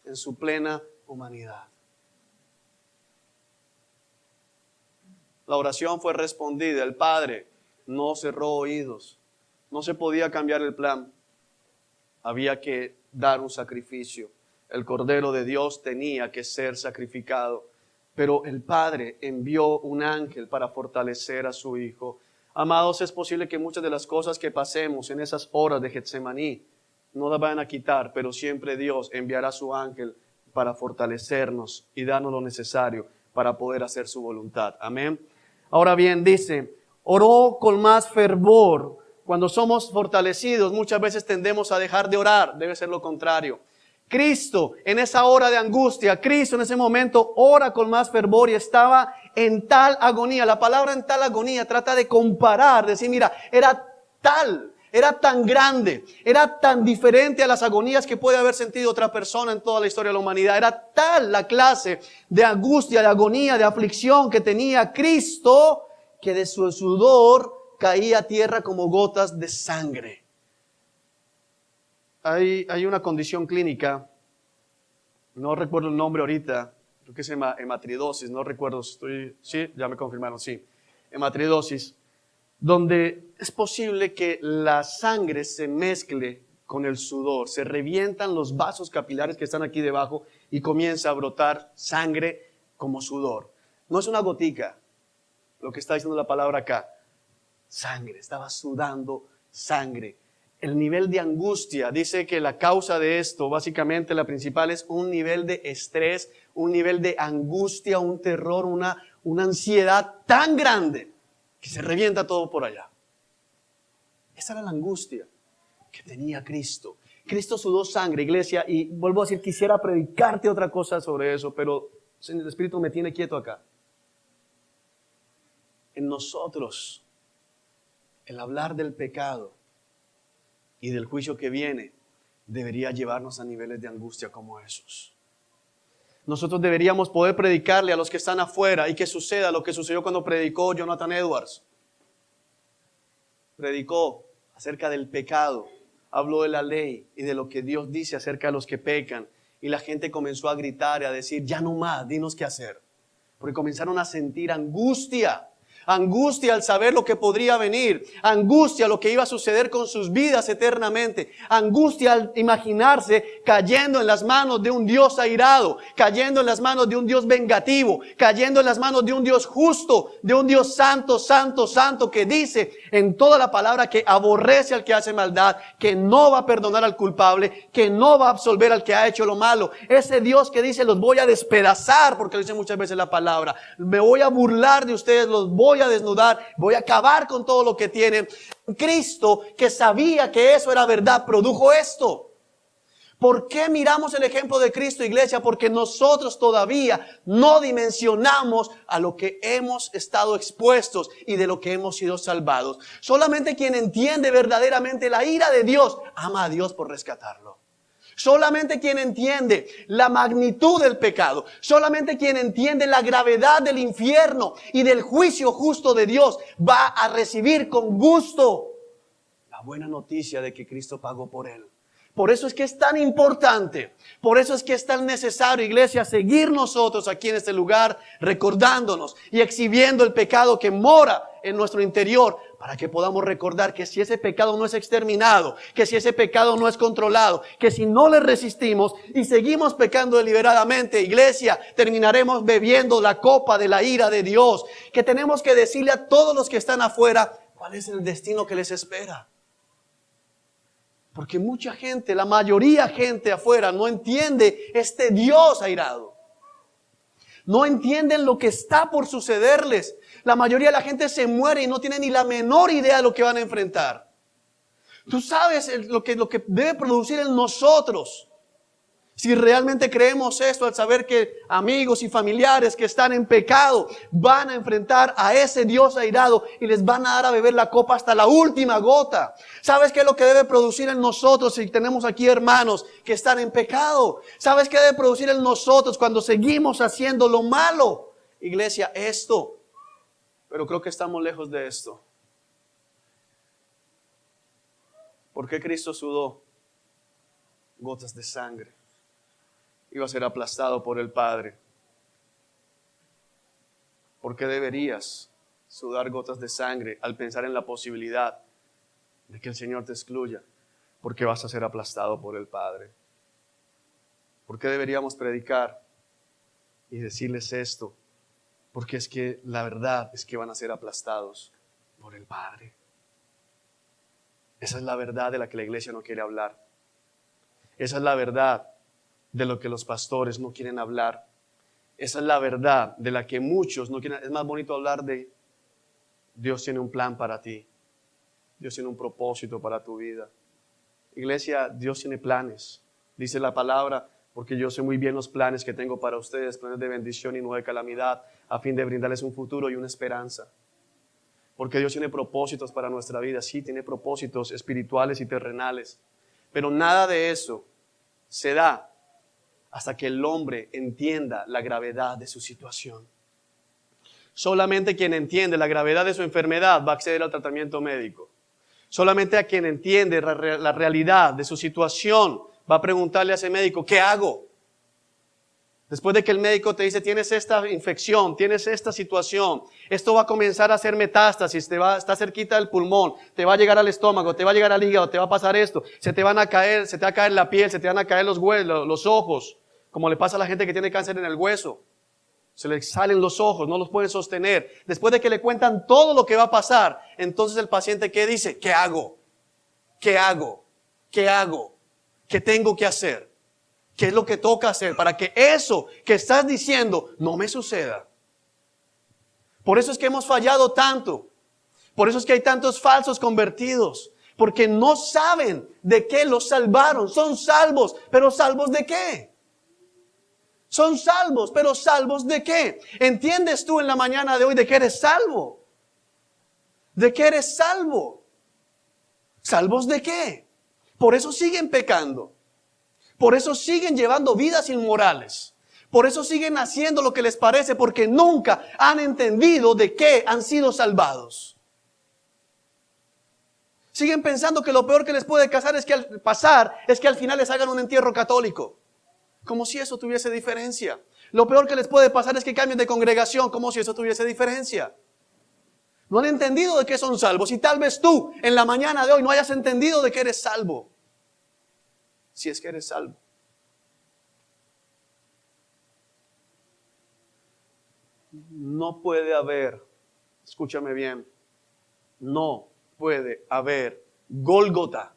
en su plena humanidad. La oración fue respondida. El Padre no cerró oídos. No se podía cambiar el plan. Había que dar un sacrificio. El Cordero de Dios tenía que ser sacrificado. Pero el Padre envió un ángel para fortalecer a su Hijo. Amados, es posible que muchas de las cosas que pasemos en esas horas de Getsemaní no las vayan a quitar, pero siempre Dios enviará a su ángel para fortalecernos y darnos lo necesario para poder hacer su voluntad. Amén. Ahora bien, dice, oró con más fervor. Cuando somos fortalecidos, muchas veces tendemos a dejar de orar. Debe ser lo contrario. Cristo, en esa hora de angustia, Cristo en ese momento ora con más fervor y estaba en tal agonía. La palabra en tal agonía trata de comparar, decir, mira, era tan grande, era tan diferente a las agonías que puede haber sentido otra persona en toda la historia de la humanidad. Era tal la clase de angustia, de agonía, de aflicción que tenía Cristo, que de su sudor caía a tierra como gotas de sangre. Hay una condición clínica, no recuerdo el nombre ahorita, creo que se llama hematridosis, no recuerdo si sí, ya me confirmaron, sí, hematridosis, donde es posible que la sangre se mezcle con el sudor, se revientan los vasos capilares que están aquí debajo y comienza a brotar sangre como sudor. No es una gotica, lo que está diciendo la palabra acá, sangre, estaba sudando sangre. El nivel de angustia, dice que la causa de esto, básicamente la principal es un nivel de estrés, un nivel de angustia, un terror, una ansiedad tan grande que se revienta todo por allá. Esa era la angustia que tenía Cristo. Cristo sudó sangre, iglesia, y vuelvo a decir, quisiera predicarte otra cosa sobre eso, pero el Espíritu me tiene quieto acá. En nosotros, el hablar del pecado y del juicio que viene, debería llevarnos a niveles de angustia como esos. Nosotros deberíamos poder predicarle a los que están afuera y que suceda lo que sucedió cuando predicó Jonathan Edwards. Predicó acerca del pecado, habló de la ley y de lo que Dios dice acerca de los que pecan. Y la gente comenzó a gritar y a decir, ya no más, dinos qué hacer. Porque comenzaron a sentir angustia. Angustia al saber lo que podría venir, angustia a lo que iba a suceder con sus vidas eternamente, angustia al imaginarse cayendo en las manos de un Dios airado, cayendo en las manos de un Dios vengativo, cayendo en las manos de un Dios justo, de un Dios santo, santo, santo, que dice en toda la palabra que aborrece al que hace maldad, que no va a perdonar al culpable, que no va a absolver al que ha hecho lo malo. Ese Dios que dice, los voy a despedazar, porque lo dice muchas veces la palabra, me voy a burlar de ustedes, los voy a desnudar, voy a acabar con todo lo que tienen. Cristo, que sabía que eso era verdad, produjo esto. ¿Por qué miramos el ejemplo de Cristo, iglesia? Porque nosotros todavía no dimensionamos a lo que hemos estado expuestos y de lo que hemos sido salvados. Solamente quien entiende verdaderamente la ira de Dios, ama a Dios por rescatarlo. Solamente quien entiende la magnitud del pecado, solamente quien entiende la gravedad del infierno y del juicio justo de Dios, va a recibir con gusto la buena noticia de que Cristo pagó por él. Por eso es que es tan importante, por eso es que es tan necesario, iglesia, seguir nosotros aquí en este lugar, recordándonos y exhibiendo el pecado que mora en nuestro interior, para que podamos recordar que si ese pecado no es exterminado, que si ese pecado no es controlado, que si no le resistimos y seguimos pecando deliberadamente, iglesia, terminaremos bebiendo la copa de la ira de Dios, que tenemos que decirle a todos los que están afuera cuál es el destino que les espera. Porque mucha gente, la mayoría gente afuera no entiende este Dios airado. No entienden lo que está por sucederles. La mayoría de la gente se muere y no tiene ni la menor idea de lo que van a enfrentar. Tú sabes lo que debe producir en nosotros. Si realmente creemos esto, al saber que amigos y familiares que están en pecado van a enfrentar a ese Dios airado y les van a dar a beber la copa hasta la última gota. ¿Sabes qué es lo que debe producir en nosotros si tenemos aquí hermanos que están en pecado? ¿Sabes qué debe producir en nosotros cuando seguimos haciendo lo malo? Iglesia, esto. Pero creo que estamos lejos de esto. ¿Por qué Cristo sudó gotas de sangre? Iba a ser aplastado por el Padre. ¿Por qué deberías sudar gotas de sangre al pensar en la posibilidad de que el Señor te excluya? Porque vas a ser aplastado por el Padre. ¿Por qué deberíamos predicar y decirles esto? Porque es que la verdad es que van a ser aplastados por el Padre. Esa es la verdad de la que la iglesia no quiere hablar. Esa es la verdad de lo que los pastores no quieren hablar. Esa es la verdad de la que muchos no quieren. Es más bonito hablar de Dios tiene un plan para ti. Dios tiene un propósito para tu vida. Iglesia, Dios tiene planes. Dice la palabra, porque yo sé muy bien los planes que tengo para ustedes, planes de bendición y no de calamidad, a fin de brindarles un futuro y una esperanza. Porque Dios tiene propósitos para nuestra vida. Sí, tiene propósitos espirituales y terrenales. Pero nada de eso se da hasta que el hombre entienda la gravedad de su situación. Solamente quien entiende la gravedad de su enfermedad va a acceder al tratamiento médico. Solamente a quien entiende la realidad de su situación va a preguntarle a ese médico, ¿qué hago? Después de que el médico te dice, tienes esta infección, tienes esta situación, esto va a comenzar a hacer metástasis, está cerquita del pulmón, te va a llegar al estómago, te va a llegar al hígado, te va a pasar esto, se te va a caer la piel, se te van a caer los huesos, los ojos, como le pasa a la gente que tiene cáncer en el hueso. Se le salen los ojos, no los pueden sostener. Después de que le cuentan todo lo que va a pasar, entonces el paciente, ¿qué dice? ¿Qué hago? ¿Qué hago? ¿Qué hago? ¿Qué tengo que hacer? ¿Qué es lo que toca hacer para que eso que estás diciendo no me suceda? Por eso es que hemos fallado tanto. Por eso es que hay tantos falsos convertidos. Porque no saben de qué los salvaron. Son salvos, pero ¿salvos de qué? Son salvos, pero ¿salvos de qué? ¿Entiendes tú en la mañana de hoy de qué eres salvo? ¿De qué eres salvo? ¿Salvos de qué? Por eso siguen pecando. Por eso siguen llevando vidas inmorales. Por eso siguen haciendo lo que les parece, porque nunca han entendido de qué han sido salvados. Siguen pensando que lo peor que les puede pasar es que al final les hagan un entierro católico. Como si eso tuviese diferencia. Lo peor que les puede pasar es que cambien de congregación, como si eso tuviese diferencia. No han entendido de qué son salvos. Y tal vez tú, en la mañana de hoy, no hayas entendido de qué eres salvo. Si es que eres salvo. No puede haber, escúchame bien, no puede haber Gólgota,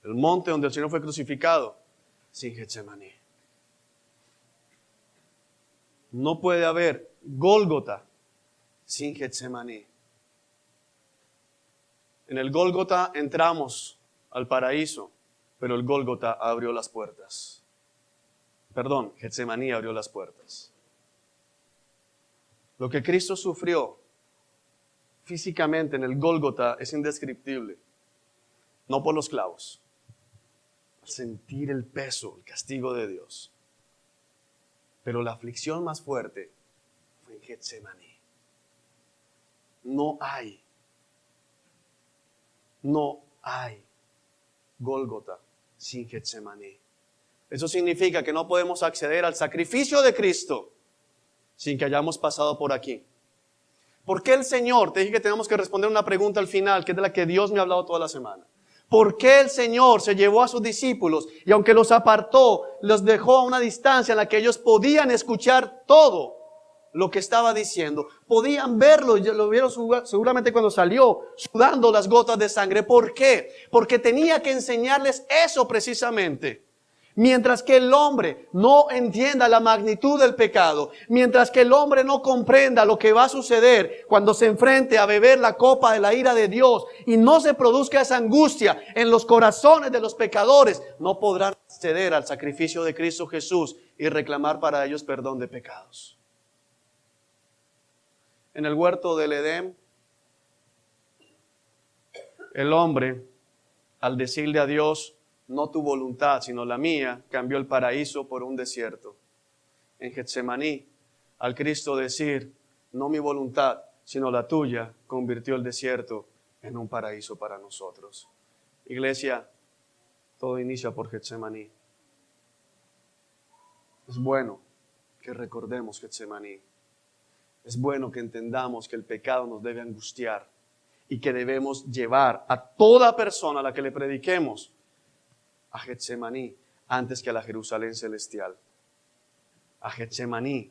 el monte donde el Señor fue crucificado, sin Getsemaní. No puede haber Gólgota sin Getsemaní. En el Gólgota entramos al paraíso, pero el Gólgota abrió las puertas. Perdón, Getsemaní abrió las puertas. Lo que Cristo sufrió físicamente en el Gólgota es indescriptible. No por los clavos, al sentir el peso, el castigo de Dios. Pero la aflicción más fuerte fue en Getsemaní. No hay Gólgota sin Getsemaní. Eso significa que no podemos acceder al sacrificio de Cristo sin que hayamos pasado por aquí. ¿Por qué el Señor? Te dije que tenemos que responder una pregunta al final, que es de la que Dios me ha hablado toda la semana. ¿Por qué el Señor se llevó a sus discípulos y aunque los apartó, los dejó a una distancia en la que ellos podían escuchar todo lo que estaba diciendo? Podían verlo, y lo vieron seguramente cuando salió, sudando las gotas de sangre. ¿Por qué? Porque tenía que enseñarles eso precisamente. Mientras que el hombre no entienda la magnitud del pecado, mientras que el hombre no comprenda lo que va a suceder cuando se enfrente a beber la copa de la ira de Dios y no se produzca esa angustia en los corazones de los pecadores, no podrán acceder al sacrificio de Cristo Jesús y reclamar para ellos perdón de pecados. En el huerto del Edén, el hombre, al decirle a Dios, no tu voluntad, sino la mía, cambió el paraíso por un desierto. En Getsemaní, al Cristo decir, no mi voluntad, sino la tuya, convirtió el desierto en un paraíso para nosotros. Iglesia, todo inicia por Getsemaní. Es bueno que recordemos Getsemaní. Es bueno que entendamos que el pecado nos debe angustiar y que debemos llevar a toda persona a la que le prediquemos a Getsemaní antes que a la Jerusalén celestial. A Getsemaní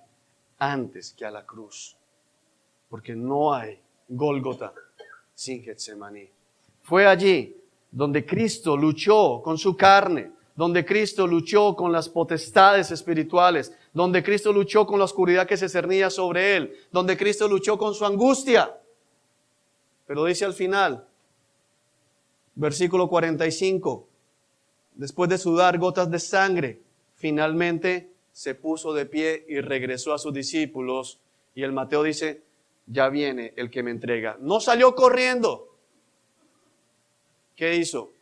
antes que a la cruz. Porque no hay Gólgota sin Getsemaní. Fue allí donde Cristo luchó con su carne, donde Cristo luchó con las potestades espirituales, donde Cristo luchó con la oscuridad que se cernía sobre él, donde Cristo luchó con su angustia. Pero dice al final, versículo 45, después de sudar gotas de sangre, finalmente se puso de pie y regresó a sus discípulos. Y el Mateo dice, ya viene el que me entrega. No salió corriendo. ¿Qué hizo?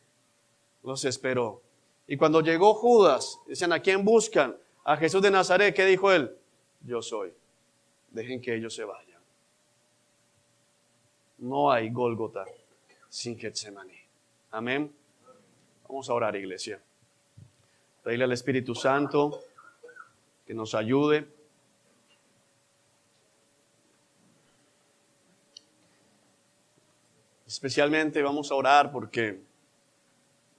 Los esperó. Y cuando llegó Judas, dicen, ¿a quién buscan? A Jesús de Nazaret. ¿Qué dijo él? Yo soy. Dejen que ellos se vayan. No hay Gólgota sin Getsemaní. Amén. Vamos a orar, iglesia. Pedirle al Espíritu Santo que nos ayude. Especialmente vamos a orar porque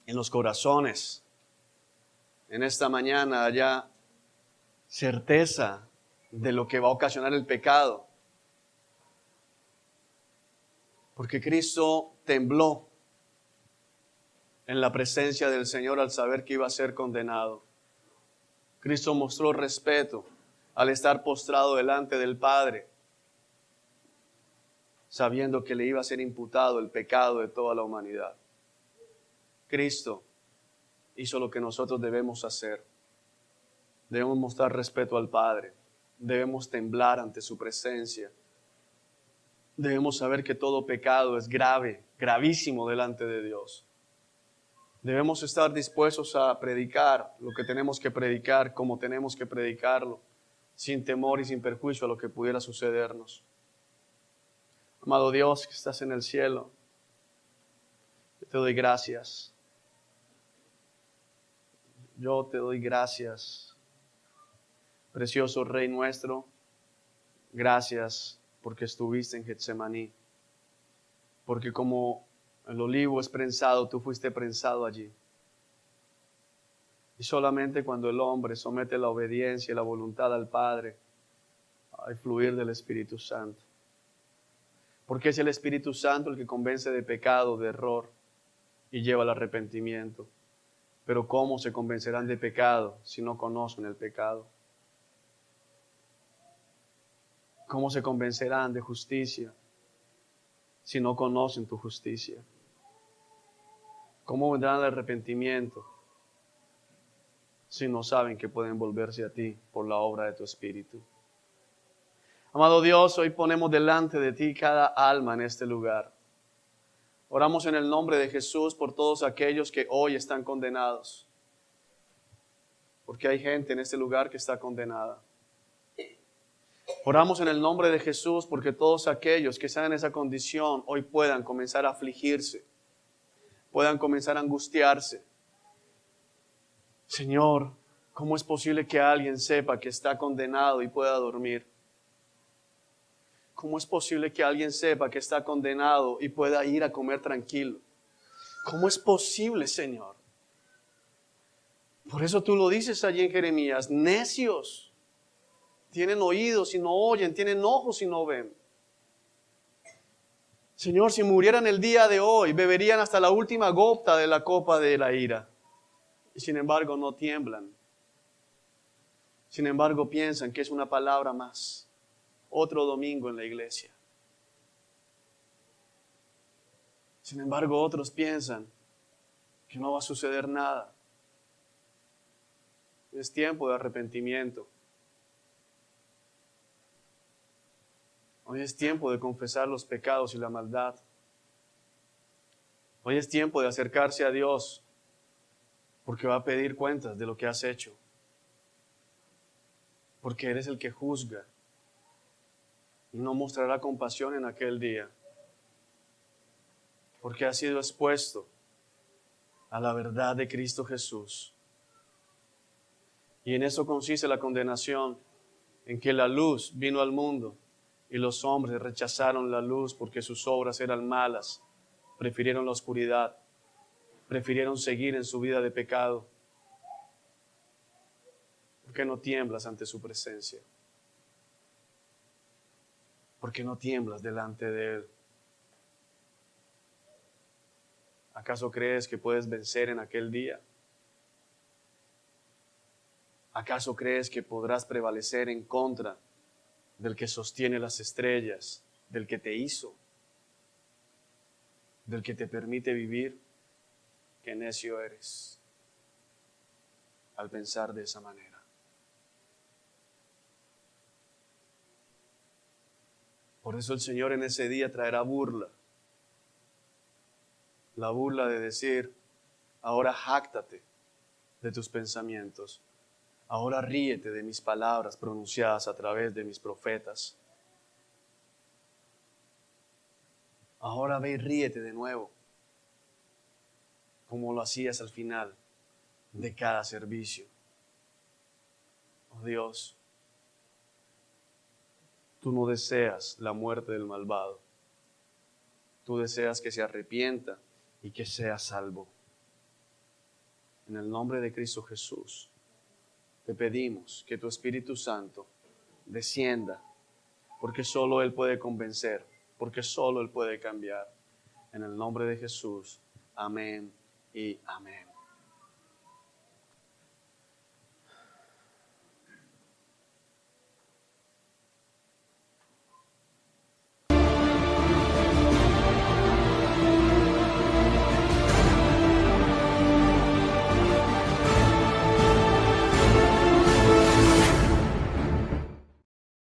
en los corazones, en esta mañana, haya certeza de lo que va a ocasionar el pecado. Porque Cristo tembló en la presencia del Señor al saber que iba a ser condenado. Cristo mostró respeto al estar postrado delante del Padre, sabiendo que le iba a ser imputado el pecado de toda la humanidad. Cristo hizo lo que nosotros debemos hacer. Debemos mostrar respeto al Padre. Debemos temblar ante su presencia. Debemos saber que todo pecado es grave, gravísimo delante de Dios. Debemos estar dispuestos a predicar lo que tenemos que predicar, como tenemos que predicarlo, sin temor y sin perjuicio a lo que pudiera sucedernos. Amado Dios que estás en el cielo, yo te doy gracias. Yo te doy gracias, precioso Rey nuestro. Gracias porque estuviste en Getsemaní. Porque como el olivo es prensado, tú fuiste prensado allí. Y solamente cuando el hombre somete la obediencia y la voluntad al Padre, hay fluir del Espíritu Santo. Porque es el Espíritu Santo el que convence de pecado, de error y lleva al arrepentimiento. Pero ¿cómo se convencerán de pecado si no conocen el pecado? ¿Cómo se convencerán de justicia si no conocen tu justicia? ¿Cómo vendrán al arrepentimiento si no saben que pueden volverse a ti por la obra de tu Espíritu? Amado Dios, hoy ponemos delante de ti cada alma en este lugar. Oramos en el nombre de Jesús por todos aquellos que hoy están condenados. porque hay gente en este lugar que está condenada. Oramos en el nombre de Jesús porque todos aquellos que están en esa condición hoy puedan comenzar a afligirse, puedan comenzar a angustiarse. Señor, ¿cómo es posible que alguien sepa que está condenado y pueda dormir? ¿Cómo es posible que alguien sepa que está condenado y pueda ir a comer tranquilo? ¿Cómo es posible, Señor? Por eso tú lo dices allí en Jeremías, necios, tienen oídos y no oyen, tienen ojos y no ven. Señor, si murieran el día de hoy, beberían hasta la última gota de la copa de la ira. Y sin embargo no tiemblan. Sin embargo piensan que es una palabra más. Otro domingo en la iglesia. Sin embargo otros piensan que no va a suceder nada. Es tiempo de arrepentimiento. Hoy es tiempo de confesar los pecados y la maldad. Hoy es tiempo de acercarse a Dios porque va a pedir cuentas de lo que has hecho. Porque eres el que juzga y no mostrará compasión en aquel día. Porque has sido expuesto a la verdad de Cristo Jesús. Y en eso consiste la condenación, en que la luz vino al mundo y los hombres rechazaron la luz porque sus obras eran malas, prefirieron la oscuridad, prefirieron seguir en su vida de pecado. ¿Por qué no tiemblas ante su presencia? ¿Por qué no tiemblas delante de Él? ¿Acaso crees que puedes vencer en aquel día? ¿Acaso crees que podrás prevalecer en contra del que sostiene las estrellas, del que te hizo, del que te permite vivir? Qué necio eres al pensar de esa manera. Por eso el Señor en ese día traerá burla. La burla de decir, ahora jáctate de tus pensamientos. Ahora ríete de mis palabras pronunciadas a través de mis profetas. Ahora ve y ríete de nuevo, como lo hacías al final de cada servicio. Oh Dios, tú no deseas la muerte del malvado. Tú deseas que se arrepienta y que sea salvo. En el nombre de Cristo Jesús, te pedimos que tu Espíritu Santo descienda, porque solo Él puede convencer, porque solo Él puede cambiar. En el nombre de Jesús, amén y amén.